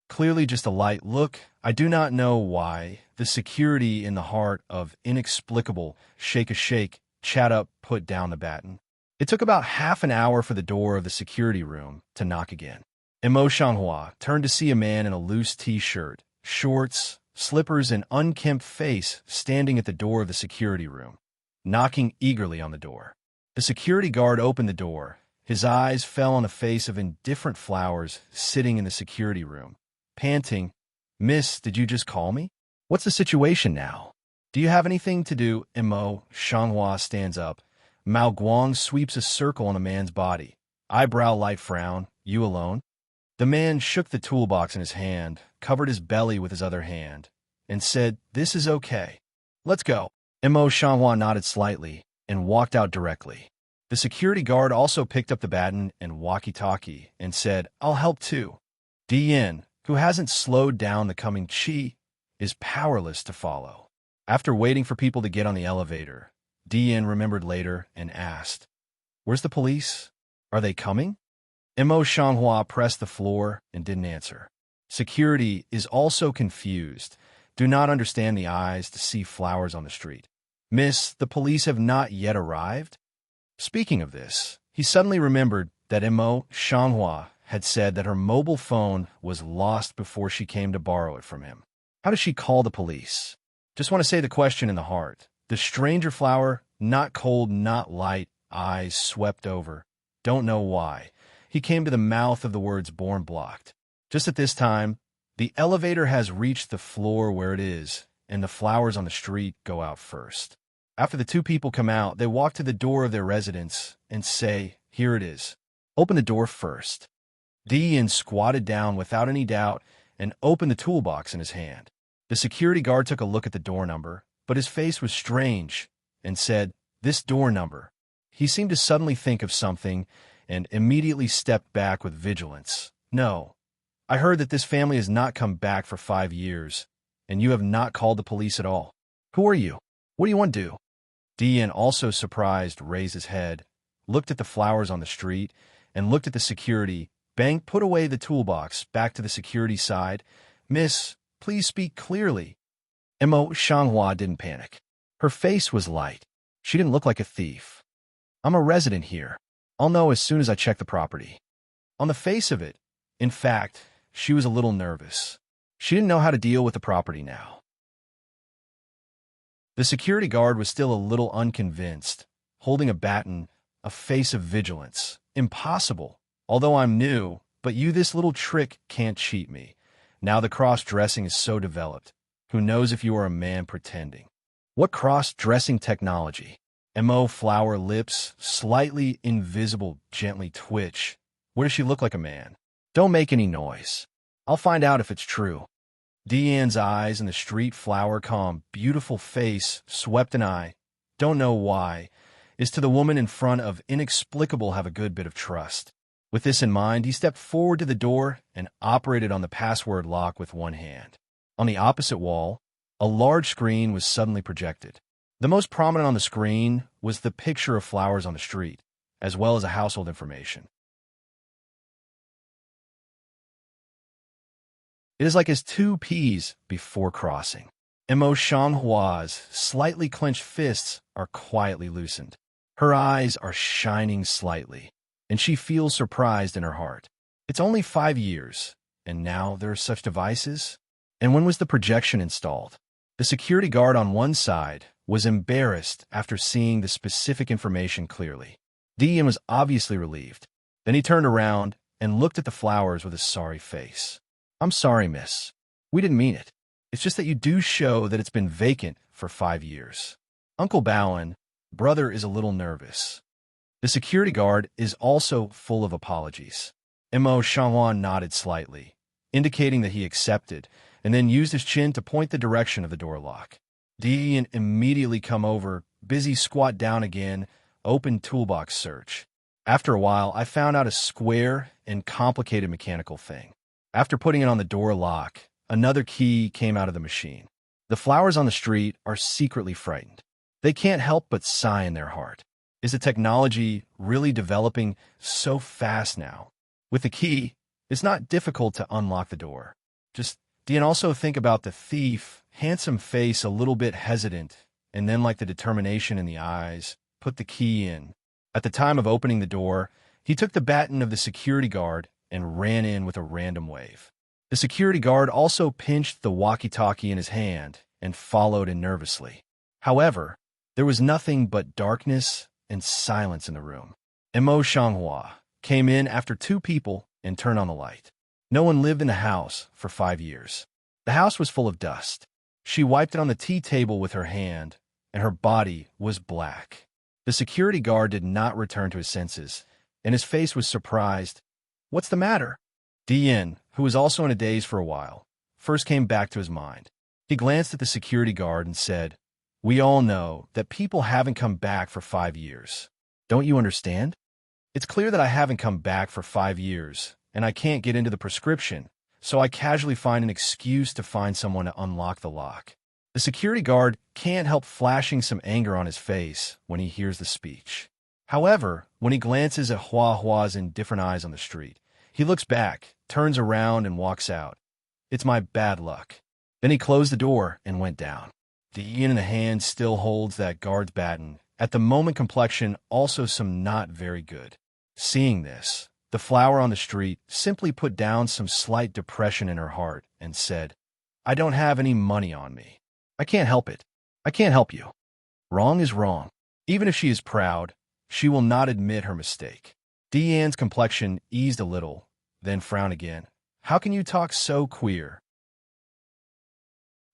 Clearly just a light look. I do not know why. The security in the heart of inexplicable shake, chat up, put down the baton. It took about half an hour for the door of the security room to knock again. Mo Shanghua turned to see a man in a loose t-shirt, shorts, slippers, and unkempt face standing at the door of the security room, knocking eagerly on the door. The security guard opened the door. His eyes fell on a face of indifferent flowers sitting in the security room. Panting, Miss, did you just call me? What's the situation now? Do you have anything to do? Mo Shanghua stands up. Mao Guang sweeps a circle on a man's body. Eyebrow light frown. You alone? The man shook the toolbox in his hand, covered his belly with his other hand, and said, This is okay. Let's go. Mo Shanghua nodded slightly and walked out directly. The security guard also picked up the baton and walkie-talkie and said, I'll help too. Dian, who hasn't slowed down the coming qi, is powerless to follow. After waiting for people to get on the elevator, Dian remembered later and asked, Where's the police? Are they coming? Mo Shanghua pressed the floor and didn't answer. Security is also confused, do not understand the eyes to see flowers on the street. Miss, the police have not yet arrived? Speaking of this, he suddenly remembered that Mo Shanghua had said that her mobile phone was lost before she came to borrow it from him. How does she call the police? Just want to say the question in the heart. The stranger flower, not cold, not light, eyes swept over. Don't know why. He came to the mouth of the words born blocked. Just at this time, the elevator has reached the floor where it is, and the flowers on the street go out first. After the two people come out, they walk to the door of their residence and say, Here it is. Open the door first. Dian squatted down without any doubt and opened the toolbox in his hand. The security guard took a look at the door number, but his face was strange and said, This door number. He seemed to suddenly think of something and immediately stepped back with vigilance. No, I heard that this family has not come back for 5 years, and you have not called the police at all. Who are you? What do you want to do? Dian, also surprised, raised his head, looked at the flowers on the street, and looked at the security. Bang put away the toolbox, back to the security side. Miss, please speak clearly. Mo Shanghua didn't panic. Her face was light. She didn't look like a thief. I'm a resident here. I'll know as soon as I check the property. On the face of it, in fact, she was a little nervous. She didn't know how to deal with the property now. The security guard was still a little unconvinced, holding a baton, a face of vigilance. Impossible. Although I'm new, but you, this little trick can't cheat me. Now the cross-dressing is so developed. Who knows if you are a man pretending? What cross-dressing technology? Mo flower lips, slightly invisible, gently twitch. Where does she look like a man? Don't make any noise. I'll find out if it's true. Dian's eyes in the street flower calm, beautiful face, swept an eye, don't know why, is to the woman in front of inexplicable have a good bit of trust. With this in mind, he stepped forward to the door and operated on the password lock with one hand. On the opposite wall, a large screen was suddenly projected. The most prominent on the screen was the picture of flowers on the street, as well as a household information. It is like his 2 P's before crossing. Mo Shanghua's slightly clenched fists are quietly loosened. Her eyes are shining slightly, and she feels surprised in her heart. It's only 5 years, and now there are such devices? And when was the projection installed? The security guard on one side was embarrassed after seeing the specific information clearly. Dian was obviously relieved. Then he turned around and looked at the flowers with a sorry face. "I'm sorry, miss. We didn't mean it. It's just that you do show that it's been vacant for 5 years." Uncle Bowen, brother, is a little nervous. The security guard is also full of apologies. Mo Shanghuan nodded slightly, indicating that he accepted, and then used his chin to point the direction of the door lock. Dian immediately come over, busy squat down again, open toolbox search. After a while, I found out a square and complicated mechanical thing. After putting it on the door lock, another key came out of the machine. The flowers on the street are secretly frightened. They can't help but sigh in their heart. Is the technology really developing so fast now? With the key, it's not difficult to unlock the door. Just Dian also think about the thief, handsome face a little bit hesitant, and then like the determination in the eyes, put the key in. At the time of opening the door, he took the baton of the security guard and ran in with a random wave. The security guard also pinched the walkie-talkie in his hand and followed in nervously. However, there was nothing but darkness and silence in the room. Mo Shanghua came in after 2 people and turned on the light. No one lived in the house for 5 years. The house was full of dust. She wiped it on the tea table with her hand, and her body was black. The security guard did not return to his senses, and his face was surprised. "What's the matter?" Dian, who was also in a daze for a while, first came back to his mind. He glanced at the security guard and said, "We all know that people haven't come back for 5 years. Don't you understand? It's clear that I haven't come back for 5 years, and I can't get into the prescription, so I casually find an excuse to find someone to unlock the lock." The security guard can't help flashing some anger on his face when he hears the speech. However, when he glances at Hua Hua's indifferent eyes on the street, he looks back, turns around, and walks out. "It's my bad luck." Then he closed the door and went down. The yin in the hand still holds that guard's baton. At the moment, complexion also some not very good. Seeing this, the flower on the street simply put down some slight depression in her heart and said, "I don't have any money on me. I can't help it. I can't help you. Wrong is wrong." Even if she is proud, she will not admit her mistake. Dian's complexion eased a little, then frowned again. "How can you talk so queer?"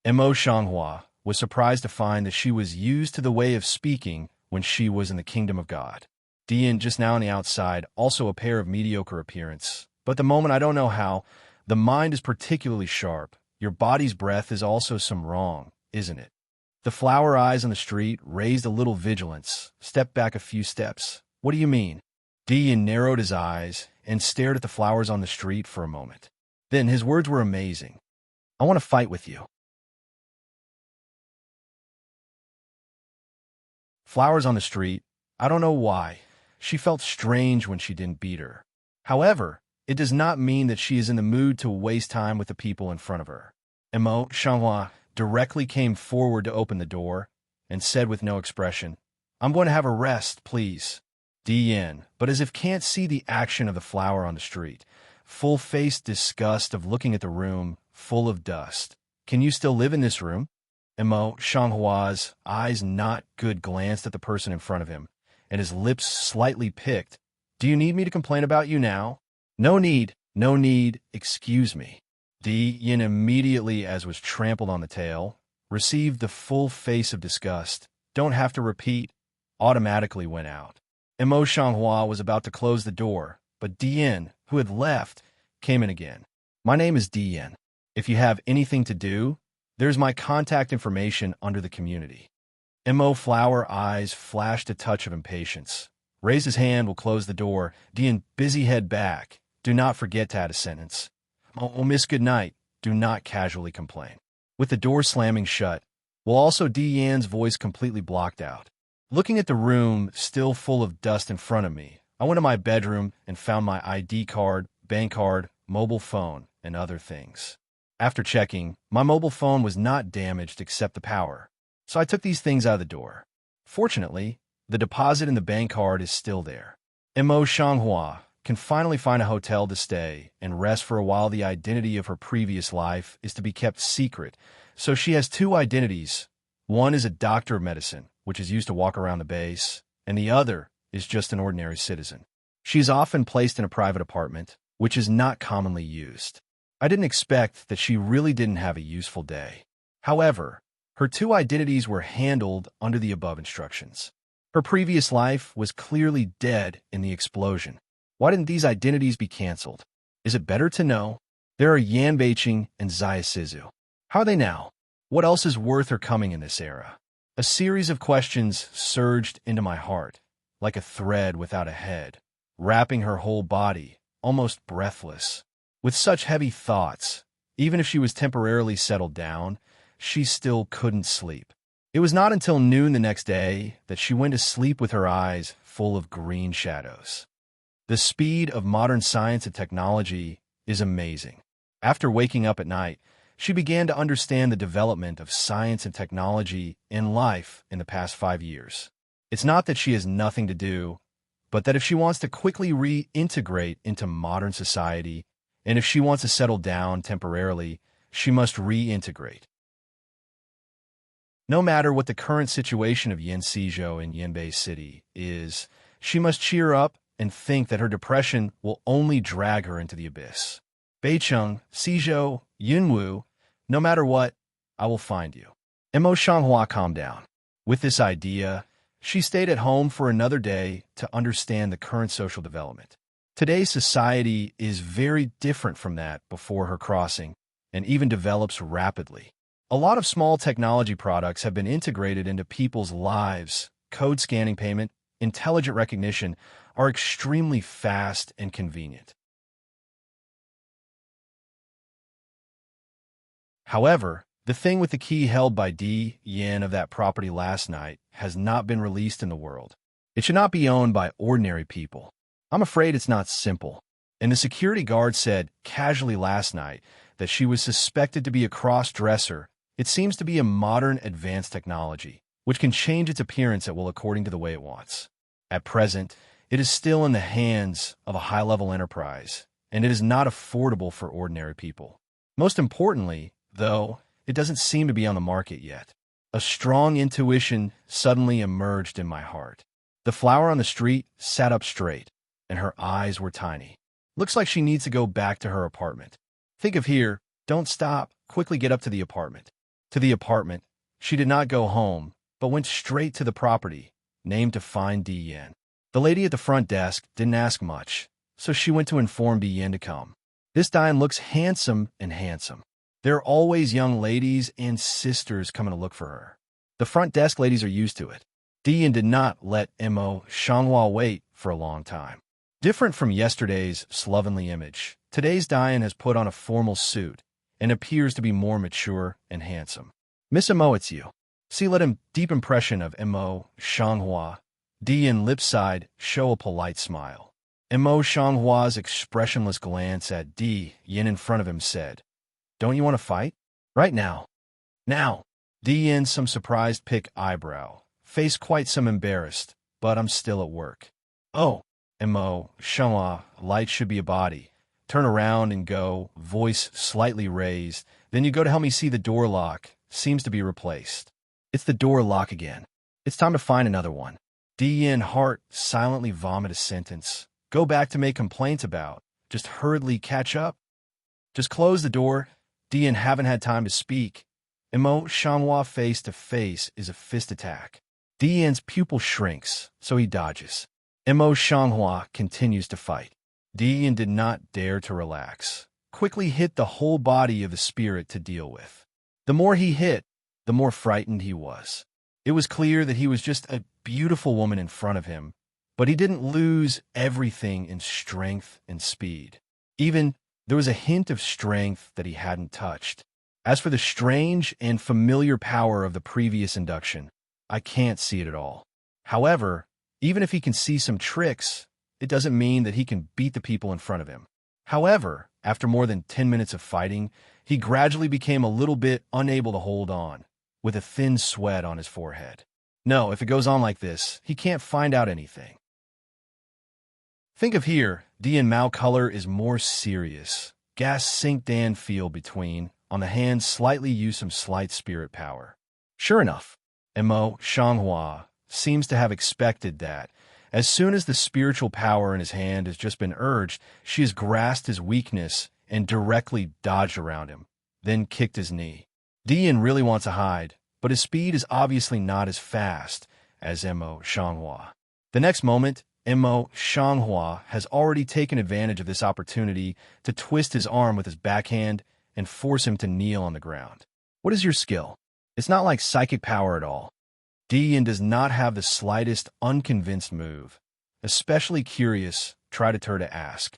Mo Shanghua was surprised to find that she was used to the way of speaking when she was in the kingdom of God. Dian, just now on the outside, also a pair of mediocre appearance. But the moment, I don't know how, the mind is particularly sharp. Your body's breath is also some wrong, isn't it? The flower eyes on the street raised a little vigilance, stepped back a few steps. "What do you mean?" Dian narrowed his eyes and stared at the flowers on the street for a moment. Then his words were amazing. "I want to fight with you." Flowers on the street, I don't know why. She felt strange when she didn't beat her. However, it does not mean that she is in the mood to waste time with the people in front of her. Mo Shanghua directly came forward to open the door and said with no expression, "I'm going to have a rest, please." Dian, but as if can't see the action of the flower on the street, full-faced disgust of looking at the room full of dust. "Can you still live in this room?" Mo Shanghua's eyes not good glanced at the person in front of him, and his lips slightly picked. "Do you need me to complain about you now?" No need, excuse me." Dian immediately, as was trampled on the tail, received the full face of disgust. "Don't have to repeat," automatically went out. Mo Shanghua was about to close the door, but Dian, who had left, came in again. "My name is Dian. If you have anything to do, there's my contact information under the community." Mo Flower eyes flashed a touch of impatience. Raised his hand, will close the door. Dian, busy head back. Do not forget to add a sentence. "Oh, miss, good night. Do not casually complain." With the door slamming shut, while also Dian's voice completely blocked out. Looking at the room still full of dust in front of me, I went to my bedroom and found my ID card, bank card, mobile phone, and other things. After checking, my mobile phone was not damaged except the power, so I took these things out of the door. Fortunately, the deposit in the bank card is still there. Mo Shanghua can finally find a hotel to stay and rest for a while. The identity of her previous life is to be kept secret, so she has two identities. One is a doctor of medicine, which is used to walk around the base, and the other is just an ordinary citizen. She is often placed in a private apartment, which is not commonly used. I didn't expect that she really didn't have a useful day. However, her two identities were handled under the above instructions. Her previous life was clearly dead in the explosion. Why didn't these identities be canceled? Is it better to know? There are Yan Beiqing and Xia Sizu. How are they now? What else is worth her coming in this era? A series of questions surged into my heart, like a thread without a head, wrapping her whole body, almost breathless. With such heavy thoughts, even if she was temporarily settled down, she still couldn't sleep. It was not until noon the next day that she went to sleep with her eyes full of green shadows. The speed of modern science and technology is amazing. After waking up at night, she began to understand the development of science and technology in life in the past 5 years. It's not that she has nothing to do, but that if she wants to quickly reintegrate into modern society, and if she wants to settle down temporarily, she must reintegrate. No matter what the current situation of Yin Xizhou in Yanbei City is, she must cheer up and think that her depression will only drag her into the abyss. Beicheng, Xizhou, Yunwu, no matter what, I will find you. Mo Shanghua calmed down. With this idea, she stayed at home for another day to understand the current social development. Today's society is very different from that before her crossing, and even develops rapidly. A lot of small technology products have been integrated into people's lives. Code scanning payment, intelligent recognition are extremely fast and convenient. However, the thing with the key held by Di Yin of that property last night has not been released in the world. It should not be owned by ordinary people. I'm afraid it's not simple. And the security guard said casually last night that she was suspected to be a cross-dresser. It seems to be a modern advanced technology, which can change its appearance at will according to the way it wants. At present, it is still in the hands of a high-level enterprise, and it is not affordable for ordinary people. Most importantly, though, it doesn't seem to be on the market yet. A strong intuition suddenly emerged in my heart. The flower on the street sat up straight, and her eyes were tiny. Looks like she needs to go back to her apartment. Think of here, don't stop, quickly get up to the apartment. To the apartment, she did not go home, but went straight to the property, named to find Di Yin. The lady at the front desk didn't ask much, so she went to inform Di Yin to come. This Diane looks handsome and handsome. There are always young ladies and sisters coming to look for her. The front desk ladies are used to it. Di Yin did not let Mo Shanghua wait for a long time. Different from yesterday's slovenly image, today's Diane has put on a formal suit and appears to be more mature and handsome. Miss Mo, it's you. See, let him deep impression of Mo Shanghua. Di Yin lip side show a polite smile. Mo Shanghua's expressionless glance at Di Yin in front of him said, "Don't you want to fight? Right now." Now. Di Yin some surprised pick eyebrow, face quite some embarrassed, but I'm still at work. Oh, Mo Shanghua, light should be a body. Turn around and go, voice slightly raised. Then you go to help me see the door lock. Seems to be replaced. It's the door lock again. It's time to find another one. Di Yin heart silently vomit a sentence. Go back to make complaints about. Just hurriedly catch up. Just close the door. Di Yin haven't had time to speak. Mo Shanghua face to face is a fist attack. Di Yin's pupil shrinks, so he dodges. Mo Shanghua continues to fight. Di Yin did not dare to relax. Quickly hit the whole body of the spirit to deal with. The more he hit, the more frightened he was. It was clear that he was just a beautiful woman in front of him, but he didn't lose everything in strength and speed. Even there was a hint of strength that he hadn't touched. As for the strange and familiar power of the previous induction, I can't see it at all. However, even if he can see some tricks, it doesn't mean that he can beat the people in front of him. However, After more than 10 minutes of fighting, he gradually became a little bit unable to hold on, with a thin sweat on his forehead. No, if it goes on like this, he can't find out anything. Think of here, D and Mao color is more serious. Gas sink Dan feel between, on the hand slightly use some slight spirit power. Sure enough, Mo Shanghua seems to have expected that. As soon as the spiritual power in his hand has just been urged, she has grasped his weakness and directly dodged around him, then kicked his knee. Dian really wants to hide, but his speed is obviously not as fast as Mo Shanghua. The next moment, Mo Shanghua has already taken advantage of this opportunity to twist his arm with his backhand and force him to kneel on the ground. What is your skill? It's not like psychic power at all. Dian does not have the slightest unconvinced move. Especially curious, tried her to ask.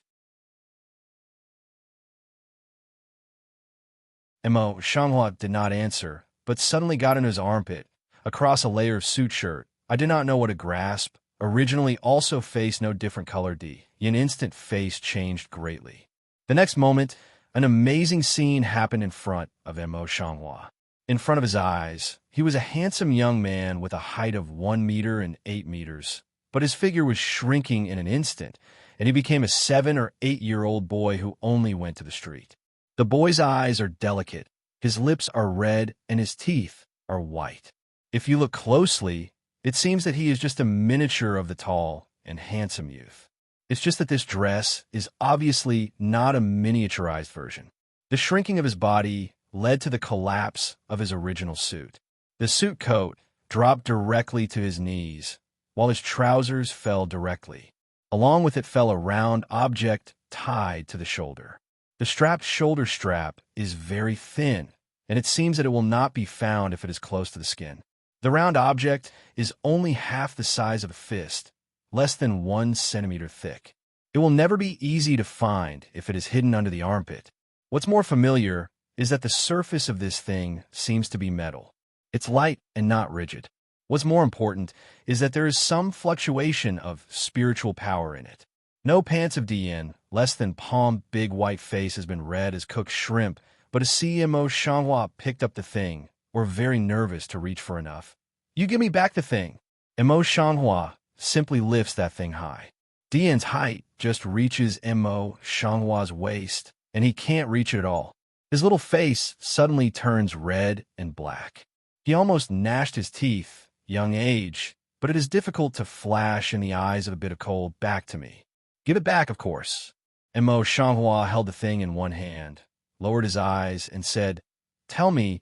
Mo Shanghua did not answer, but suddenly got in his armpit, across a layer of suit shirt. I did not know what to grasp. Originally also face no different color D. In instant face changed greatly. The next moment, an amazing scene happened in front of Mo Shanghua. In front of his eyes, he was a handsome young man with a height of 1 meter and 8 meters, but his figure was shrinking in an instant, and he became a 7 or 8-year-old boy who only went to the street. The boy's eyes are delicate, his lips are red, and his teeth are white. If you look closely, it seems that he is just a miniature of the tall and handsome youth. It's just that this dress is obviously not a miniaturized version. The shrinking of his body led to the collapse of his original suit. The suit coat dropped directly to his knees, while his trousers fell directly. Along with it fell a round object tied to the shoulder. The strapped shoulder strap is very thin, and it seems that it will not be found if it is close to the skin. The round object is only half the size of a fist, less than 1 centimeter thick. It will never be easy to find if it is hidden under the armpit. What's more familiar is that the surface of this thing seems to be metal. It's light and not rigid. What's more important is that there is some fluctuation of spiritual power in it. No pants of DN, less than palm big white face has been red as cooked shrimp, but a CMO Shanghua picked up the thing, or very nervous to reach for enough. You give me back the thing. Mo Shanghua simply lifts that thing high. DN's height just reaches Mo Shanghua's waist, and he can't reach it at all. His little face suddenly turns red and black. He almost gnashed his teeth, young age, but it is difficult to flash in the eyes of a bit of cold back to me. Give it back, of course. Mo Shanghua held the thing in one hand, lowered his eyes, and said, Tell me,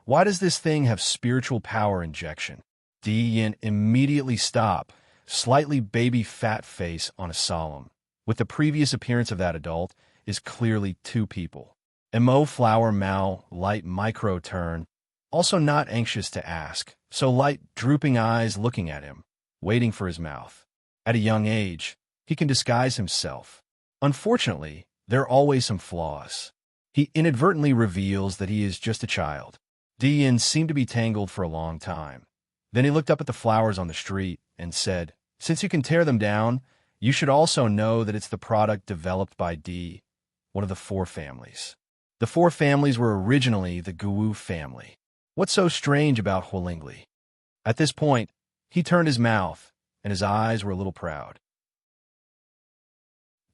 why does this thing have spiritual power injection? Di Yin immediately stopped, slightly baby fat face on a solemn. With the previous appearance of that adult, is clearly 2 people. Mo Flower Mao, light micro turn, also not anxious to ask, so light drooping eyes looking at him, waiting for his mouth. At a young age, he can disguise himself. Unfortunately, there are always some flaws. He inadvertently reveals that he is just a child. Dian seemed to be tangled for a long time. Then he looked up at the flowers on the street and said, Since you can tear them down, you should also know that it's the product developed by D, one of the 4 families. The 4 families were originally the Guwu family. What's so strange about Huolingli? At this point, he turned his mouth, and his eyes were a little proud.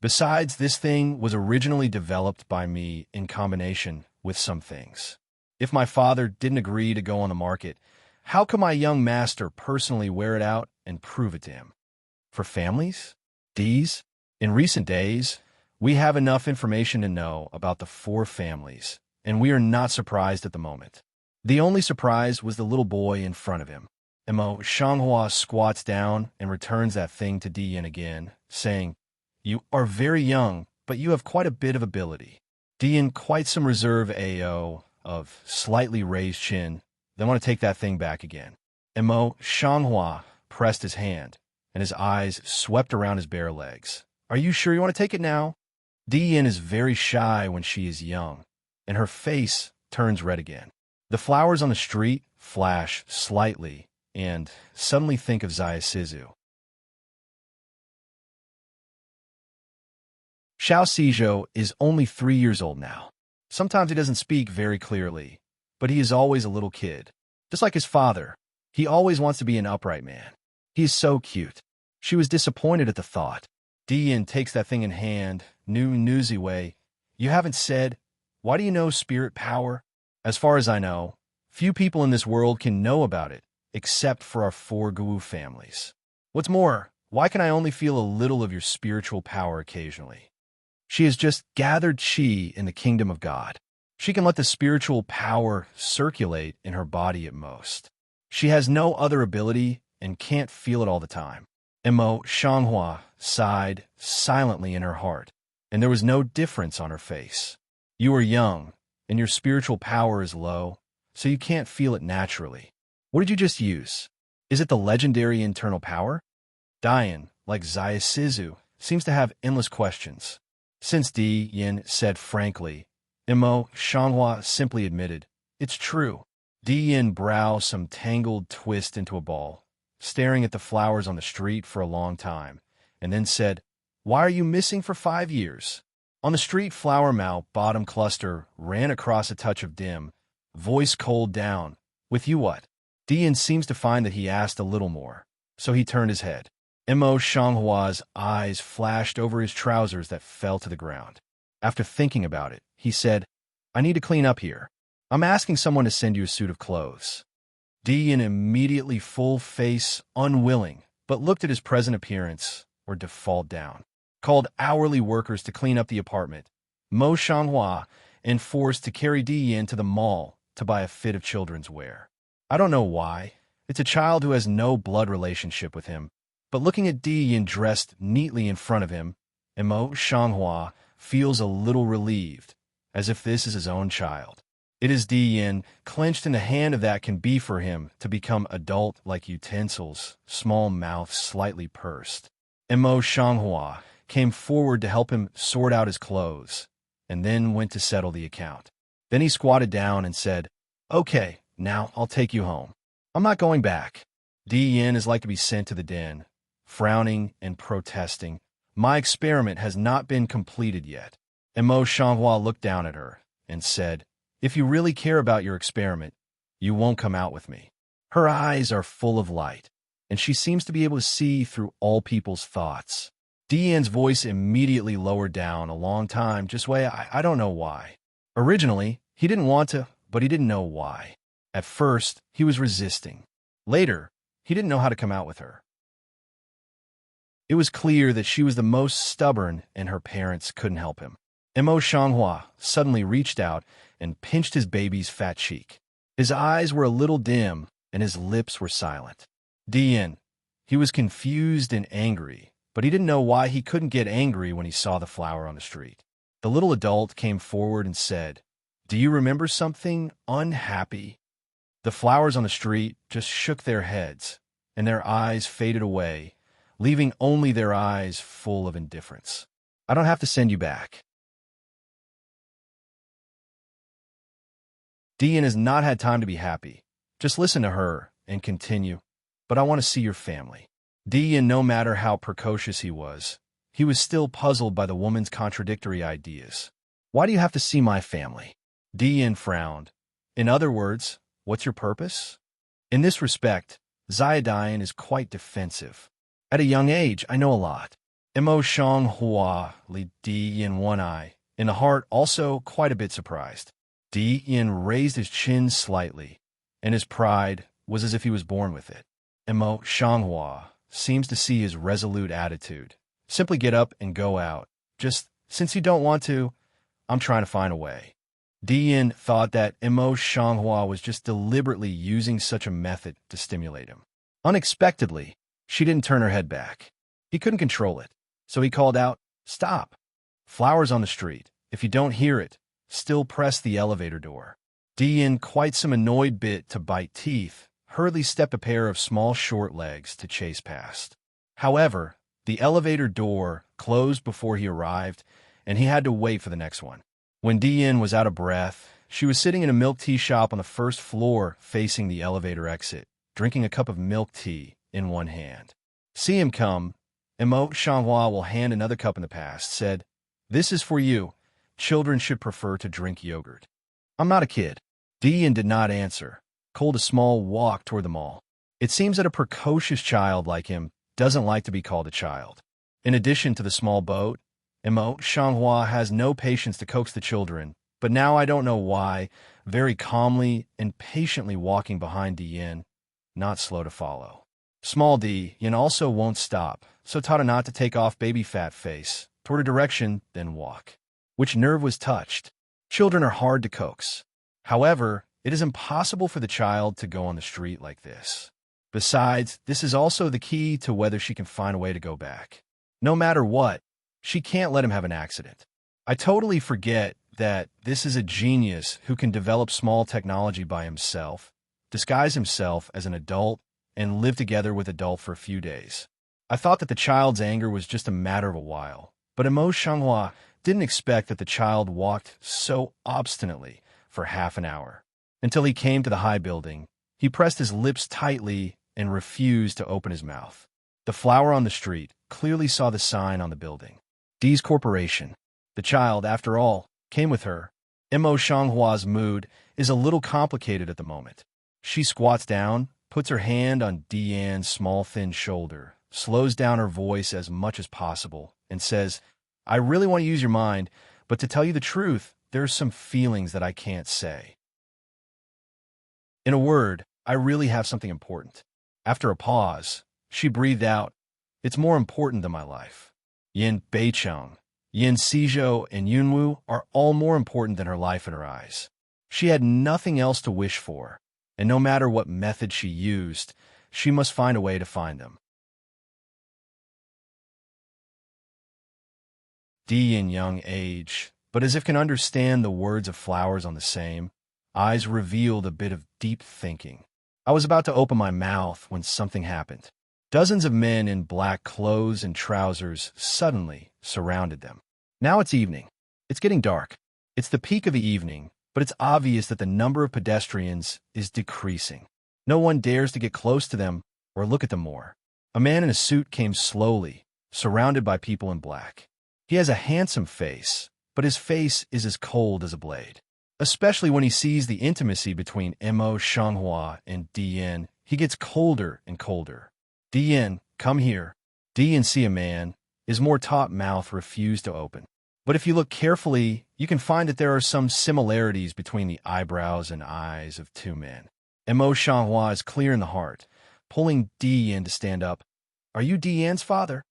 Besides, this thing was originally developed by me in combination with some things. If my father didn't agree to go on the market, how could my young master personally wear it out and prove it to him? For families? D's? In recent days, we have enough information to know about the 4 families, and we are not surprised at the moment. The only surprise was the little boy in front of him. Mo Shanghua squats down and returns that thing to Dian again, saying, You are very young, but you have quite a bit of ability. Dian, quite some reserve AO of slightly raised chin, then want to take that thing back again. Mo Shanghua pressed his hand, and his eyes swept around his bare legs. Are you sure you want to take it now? Dian is very shy when she is young, and her face turns red again. The flowers on the street flash slightly, and suddenly think of Zaya Sizu. Xiao Xizhou is only 3 years old now. Sometimes he doesn't speak very clearly, but he is always a little kid. Just like his father, he always wants to be an upright man. He is so cute. She was disappointed at the thought. Dian takes that thing in hand, newsy way. You haven't said, why do you know spirit power? As far as I know, few people in this world can know about it, except for our 4 Gu families. What's more, why can I only feel a little of your spiritual power occasionally? She has just gathered qi in the kingdom of God. She can let the spiritual power circulate in her body at most. She has no other ability and can't feel it all the time. Emo Shanghua sighed silently in her heart, and there was no difference on her face. You are young, and your spiritual power is low, so you can't feel it naturally. What did you just use? Is it the legendary internal power? Dian, like Xia Sizu, seems to have endless questions. Since Di Yin said frankly, Imo Shanghua simply admitted, it's true. Di Yin brow some tangled twist into a ball, staring at the flowers on the street for a long time, and then said, why are you missing for 5 years? On the street, flower mouth bottom cluster ran across a touch of dim, voice cold down. With you what? Di Yin seems to find that he asked a little more, so he turned his head. Imo Shanghua's eyes flashed over his trousers that fell to the ground. After thinking about it, he said, I need to clean up here. I'm asking someone to send you a suit of clothes. Dian immediately full face, unwilling, but looked at his present appearance, or default down. Called hourly workers to clean up the apartment. Mo Shanghua enforced to carry Dian to the mall to buy a fit of children's wear. I don't know why. It's a child who has no blood relationship with him. But looking at Dian dressed neatly in front of him, Mo Shanghua feels a little relieved, as if this is his own child. It is Dian, clenched in the hand of that can be for him to become adult like utensils, small mouth slightly pursed. Mo Shanghua came forward to help him sort out his clothes, and then went to settle the account. Then he squatted down and said, okay, now I'll take you home. I'm not going back. Dian is like to be sent to the den. Frowning and protesting, my experiment has not been completed yet. Mo Shanghua looked down at her and said, if you really care about your experiment, you won't come out with me. Her eyes are full of light, and she seems to be able to see through all people's thoughts. Dian's voice immediately lowered down a long time, just way I don't know why. Originally, he didn't want to, but he didn't know why. At first, he was resisting. Later, he didn't know how to come out with her. It was clear that she was the most stubborn, and her parents couldn't help him. Mo Shanghua suddenly reached out and pinched his baby's fat cheek. His eyes were a little dim, and his lips were silent. Dian, he was confused and angry, but he didn't know why he couldn't get angry when he saw the flower on the street. The little adult came forward and said, do you remember something unhappy? The flowers on the street just shook their heads, and their eyes faded away, leaving only their eyes full of indifference. I don't have to send you back. Dian has not had time to be happy. Just listen to her and continue. But I want to see your family. Dian, no matter how precocious he was still puzzled by the woman's contradictory ideas. Why do you have to see my family? Dian frowned. In other words, what's your purpose? In this respect, Dian is quite defensive. At a young age, I know a lot. Mo Shanghua li Dian one eye, in the heart also quite a bit surprised. Dian raised his chin slightly, and his pride was as if he was born with it. Mo Shanghua seems to see his resolute attitude. Simply get up and go out. Just, since you don't want to, I'm trying to find a way. Dian thought that Mo Shanghua was just deliberately using such a method to stimulate him. Unexpectedly, she didn't turn her head back. He couldn't control it, so he called out, stop. Flowers on the street. If you don't hear it, still press the elevator door. Dian, quite some annoyed bit to bite teeth, hurriedly stepped a pair of small short legs to chase past. However, the elevator door closed before he arrived, and he had to wait for the next one. When Dian was out of breath, she was sitting in a milk tea shop on the first floor facing the elevator exit, drinking a cup of milk tea in one hand. See him come, Mo Shanghua will hand another cup in the past, said, This is for you. Children should prefer to drink yogurt. I'm not a kid. Dian did not answer, called a small walk toward the mall. It seems that a precocious child like him doesn't like to be called a child. In addition to the small boat, Imo Shanghua has no patience to coax the children, but now I don't know why, very calmly and patiently walking behind Dian, not slow to follow. Small Dian also won't stop, so taught her not to take off baby fat face, toward a direction, then walk. Which nerve was touched? Children are hard to coax. However, it is impossible for the child to go on the street like this. Besides, this is also the key to whether she can find a way to go back. No matter what, she can't let him have an accident. I totally forget that this is a genius who can develop small technology by himself, disguise himself as an adult, and live together with adult for a few days. I thought that the child's anger was just a matter of a while, but Imo Shanghua didn't expect that the child walked so obstinately for half an hour. Until he came to the high building, he pressed his lips tightly and refused to open his mouth. The flower on the street clearly saw the sign on the building. D's Corporation. The child, after all, came with her. Imo Shanghua's mood is a little complicated at the moment. She squats down, puts her hand on Dian's small, thin shoulder, slows down her voice as much as possible, and says, I really want to use your mind, but to tell you the truth, there's some feelings that I can't say. In a word, I really have something important. After a pause, she breathed out, It's more important than my life. Yin Beicheng, Yin Sizhou, and Yunwu are all more important than her life in her eyes. She had nothing else to wish for, and no matter what method she used, she must find a way to find them. D in young age, but as if can understand the words of flowers on the same, eyes revealed a bit of deep thinking. I was about to open my mouth when something happened. Dozens of men in black clothes and trousers suddenly surrounded them. Now it's evening. It's getting dark. It's the peak of the evening, but it's obvious that the number of pedestrians is decreasing. No one dares to get close to them or look at them more. A man in a suit came slowly, surrounded by people in black. He has a handsome face, but his face is as cold as a blade. Especially when he sees the intimacy between Imo Shanghua and Dian, he gets colder and colder. Dian, come here. Dian see a man. His more taut mouth refused to open. But if you look carefully, you can find that there are some similarities between the eyebrows and eyes of two men. Imo Shanghua is clear in the heart, pulling Dian to stand up. Are you Dian's father?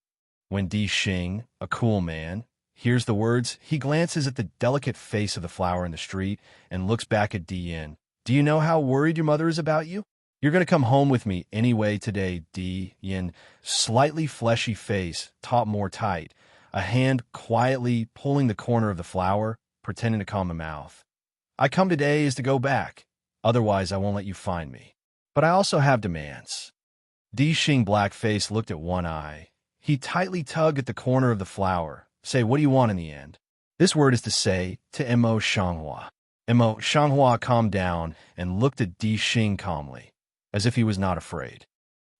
When Di Xing, a cool man, hears the words, he glances at the delicate face of the flower in the street and looks back at Dian. Do you know how worried your mother is about you? You're going to come home with me anyway today, Dian. Slightly fleshy face, taut more tight, a hand quietly pulling the corner of the flower, pretending to calm the mouth. I come today is to go back. Otherwise, I won't let you find me. But I also have demands. Di Xing black face looked at one eye. He tightly tugged at the corner of the flower. Say, what do you want in the end? This word is to say to Imo Shanghua. Imo Shanghua calmed down and looked at Di Xing calmly, as if he was not afraid.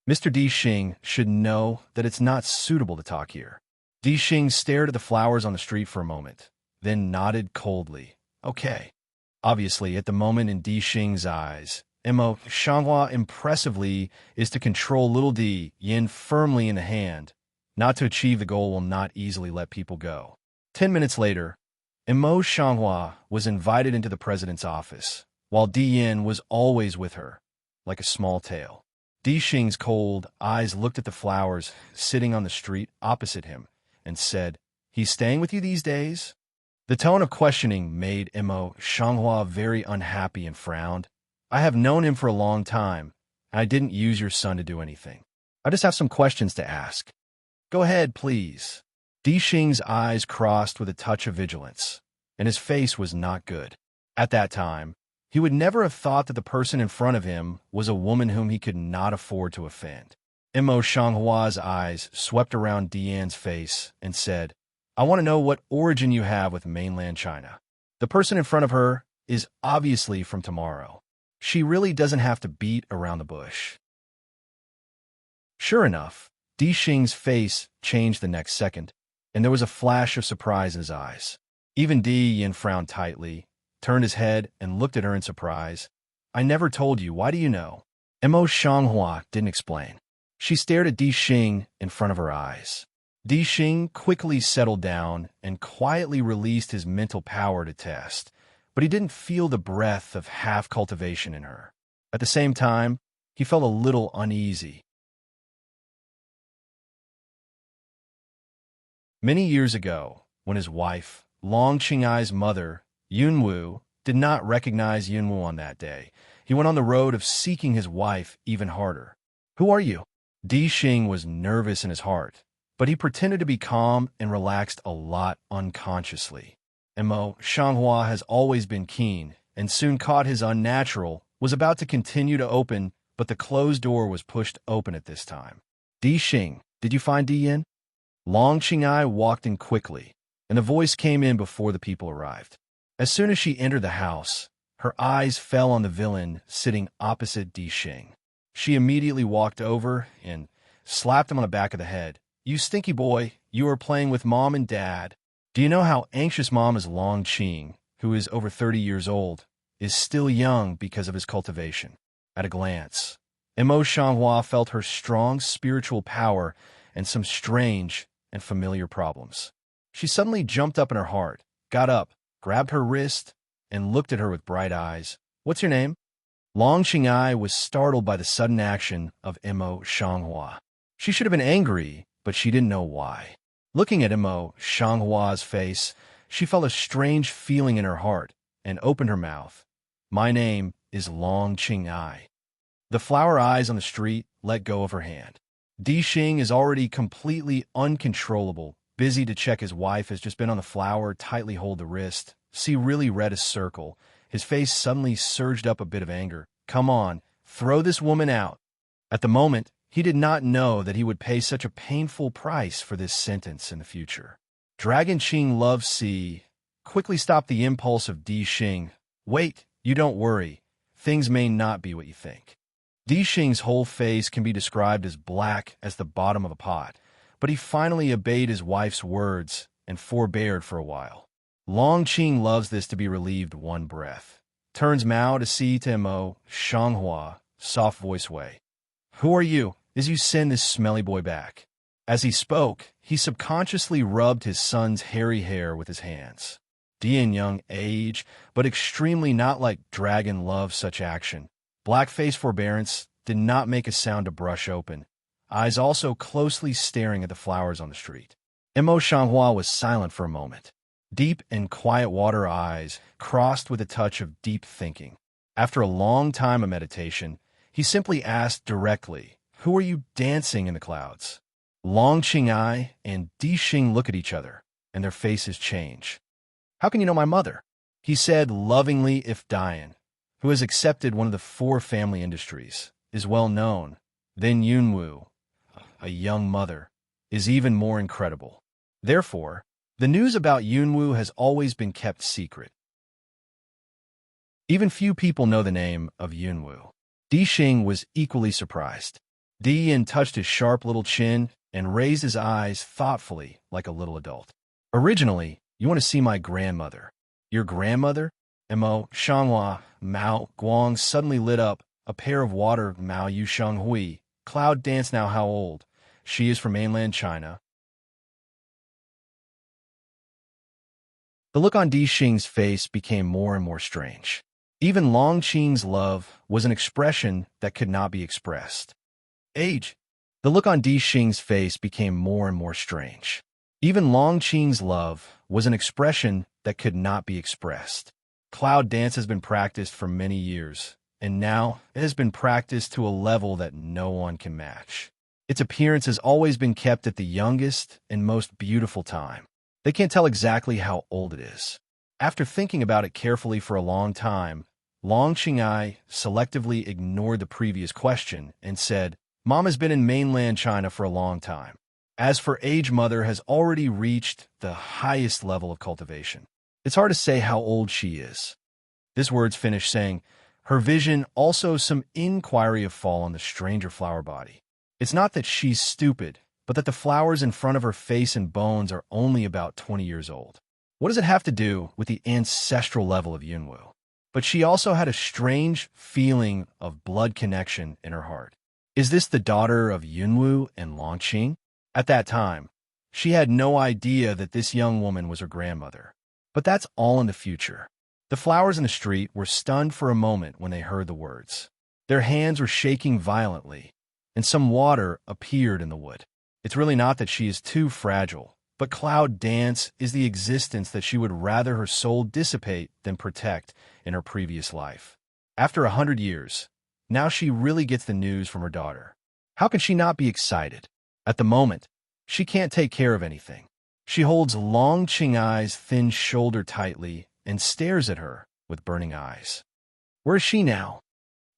Mr. Di Xing should know that it's not suitable to talk here. Di Xing stared at the flowers on the street for a moment, then nodded coldly. Okay. Obviously, at the moment in Di Xing's eyes, Imo Shanghua impressively is to control little Di Yin firmly in the hand. Not to achieve the goal will not easily let people go. 10 minutes later, Imo Shanghua was invited into the president's office, while Di Yin was always with her, like a small tail. Di Xing's cold eyes looked at the flowers sitting on the street opposite him and said, He's staying with you these days? The tone of questioning made Imo Shanghua very unhappy and frowned. I have known him for a long time, and I didn't use your son to do anything. I just have some questions to ask. Go ahead, please. Di Xing's eyes crossed with a touch of vigilance, and his face was not good. At that time, he would never have thought that the person in front of him was a woman whom he could not afford to offend. Imo Shanghua's eyes swept around Dian's face and said, I want to know what origin you have with mainland China. The person in front of her is obviously from tomorrow. She really doesn't have to beat around the bush. Sure enough, Di Xing's face changed the next second. and there was a flash of surprise in his eyes. Even Yin frowned tightly, turned his head, and looked at her in surprise. I never told you. Why do you know? Mo Shanghua didn't explain. She stared at Di Xing in front of her eyes. Di Xing quickly settled down and quietly released his mental power to test, but he didn't feel the breath of half-cultivation in her. At the same time, he felt a little uneasy. Many years ago, when his wife, Long Qingai's mother, Yunwu, did not recognize Yunwu on that day, he went on the road of seeking his wife even harder. Who are you? Di Xing was nervous in his heart, but he pretended to be calm and relaxed a lot unconsciously. Mo Shanghua has always been keen, and soon caught his unnatural, was about to continue to open, but the closed door was pushed open at this time. Di Xing, did you find Di Yin? Long Qingai walked in quickly, and the voice came in before the people arrived. As soon as she entered the house, her eyes fell on the villain sitting opposite Di Xing. She immediately walked over and slapped him on the back of the head. You stinky boy, you are playing with Mom and Dad. Do you know how anxious Mom is? Long Qing, who is over 30 years old, is still young because of his cultivation. At a glance, Mo Shanghua felt her strong spiritual power and some strange and familiar problems. She suddenly jumped up in her heart, got up, grabbed her wrist, and looked at her with bright eyes. What's your name? Long Qingai was startled by the sudden action of Mo Shanghua. She should have been angry, but she didn't know why. Looking at Mo Shanghua's face, she felt a strange feeling in her heart and opened her mouth. My name is Long Qingai. The flower eyes on the street let go of her hand. Di Xing is already completely uncontrollable, busy to check his wife has just been on the flower, tightly hold the wrist, see really red as circle. His face suddenly surged up a bit of anger. Come on, throw this woman out. At the moment, he did not know that he would pay such a painful price for this sentence in the future. Dragon Qing Love C quickly stopped the impulse of Di Xing. Wait, you don't worry. Things may not be what you think. Di Xing's whole face can be described as black as the bottom of a pot, but he finally obeyed his wife's words and forbeared for a while. Long Qing loves this to be relieved one breath. Turns Mao to see to Mo Shanghua, soft voice way. Who are you? As you send this smelly boy back. As he spoke, he subconsciously rubbed his son's hairy hair with his hands. Dian young age, but extremely not like dragon love such action. Black-face forbearance did not make a sound to brush open, eyes also closely staring at the flowers on the street. Mo Shanghua was silent for a moment. Deep and quiet water eyes crossed with a touch of deep thinking. After a long time of meditation, he simply asked directly, who are you dancing in the clouds? Long Qingai and Di Xing look at each other, and their faces change. How can you know my mother? He said lovingly if Dian, who has accepted one of the 4 family industries, is well known, then Yunwu, a young mother, is even more incredible. Therefore, the news about Yunwu has always been kept secret. Even few people know the name of Yunwu. Di Xing was equally surprised. Di Yin touched his sharp little chin and raised his eyes thoughtfully like a little adult. Originally, you want to see my grandmother. Your grandmother? Mo Shanghua Mao Guang suddenly lit up. A pair of water Mao Yu Sheng Hui. Cloud dance now how old? She is from mainland China. The look on Di Xing's face became more and more strange. Even Long Qing's love was an expression that could not be expressed. Age. The look on Di Xing's face became more and more strange. Even Long Qing's love was an expression that could not be expressed. Cloud dance has been practiced for many years, and now it has been practiced to a level that no one can match. Its appearance has always been kept at the youngest and most beautiful time. They can't tell exactly how old it is. After thinking about it carefully for a long time, Long Qingai selectively ignored the previous question and said, Mom has been in mainland China for a long time. As for age, Mother has already reached the highest level of cultivation. It's hard to say how old she is. This word's finished saying, her vision also some inquiry of fall on the stranger flower body. It's not that she's stupid, but that the flowers in front of her face and bones are only about 20 years old. What does it have to do with the ancestral level of Yunwu? But she also had a strange feeling of blood connection in her heart. Is this the daughter of Yunwu and Longqing? At that time, she had no idea that this young woman was her grandmother. But that's all in the future. The flowers in the street were stunned for a moment when they heard the words. Their hands were shaking violently, and some water appeared in the wood. It's really not that she is too fragile, but Cloud Dance is the existence that she would rather her soul dissipate than protect in her previous life. After 100 years, now she really gets the news from her daughter. How can she not be excited? At the moment, she can't take care of anything. She holds Long Qingai's thin shoulder tightly and stares at her with burning eyes. Where is she now?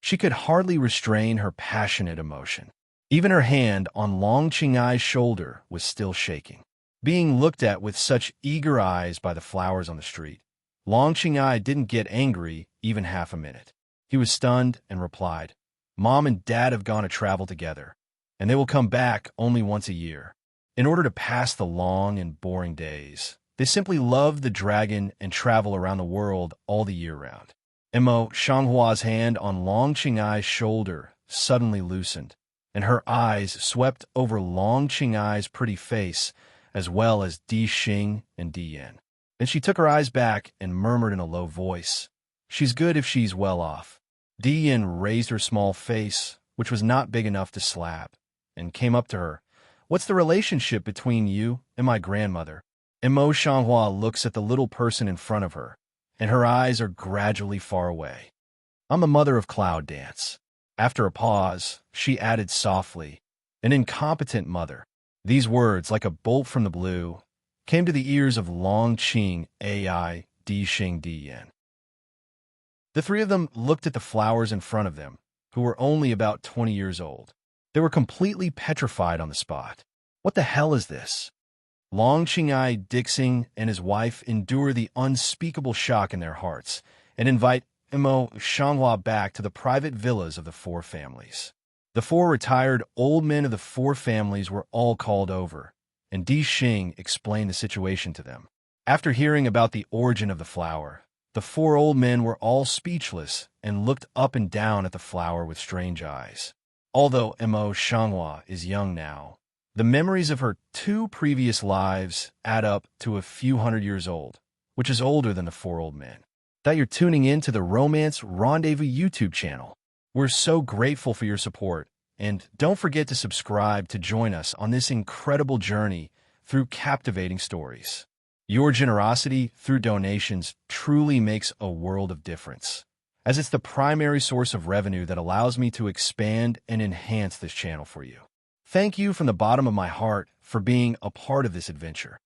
She could hardly restrain her passionate emotion. Even her hand on Long Qingai's shoulder was still shaking. Being looked at with such eager eyes by the flowers on the street, Long Qingai didn't get angry even half a minute. He was stunned and replied, "Mom and Dad have gone to travel together, and they will come back only once a year. In order to pass the long and boring days, they simply love the dragon and travel around the world all the year round." Mo Shanghua's hand on Long Qingai's shoulder suddenly loosened, and her eyes swept over Long Qingai's pretty face, as well as Di Xing and Di Yan. Then she took her eyes back and murmured in a low voice, "She's good if she's well off." Di Yan raised her small face, which was not big enough to slap, and came up to her. "What's the relationship between you and my grandmother?" Mo Shanghua looks at the little person in front of her, and her eyes are gradually far away. "I'm the mother of Cloud Dance." After a pause, she added softly, "An incompetent mother." These words, like a bolt from the blue, came to the ears of Long Qing, Ai, Di Xing, Di Yan. The three of them looked at the flowers in front of them, who were only about 20 years old. They were completely petrified on the spot. What the hell is this? Long Qingai Dixing and his wife endure the unspeakable shock in their hearts and invite Mo Shanghua back to the private villas of the four families. The four retired old men of the four families were all called over, and Di Xing explained the situation to them. After hearing about the origin of the flower, the four old men were all speechless and looked up and down at the flower with strange eyes. Although Mo Shanghua is young now, the memories of her two previous lives add up to a few hundred years old, which is older than the four old men. That you're tuning in to the Romance Rendezvous YouTube channel. We're so grateful for your support, and don't forget to subscribe to join us on this incredible journey through captivating stories. Your generosity through donations truly makes a world of difference, as it's the primary source of revenue that allows me to expand and enhance this channel for you. Thank you from the bottom of my heart for being a part of this adventure.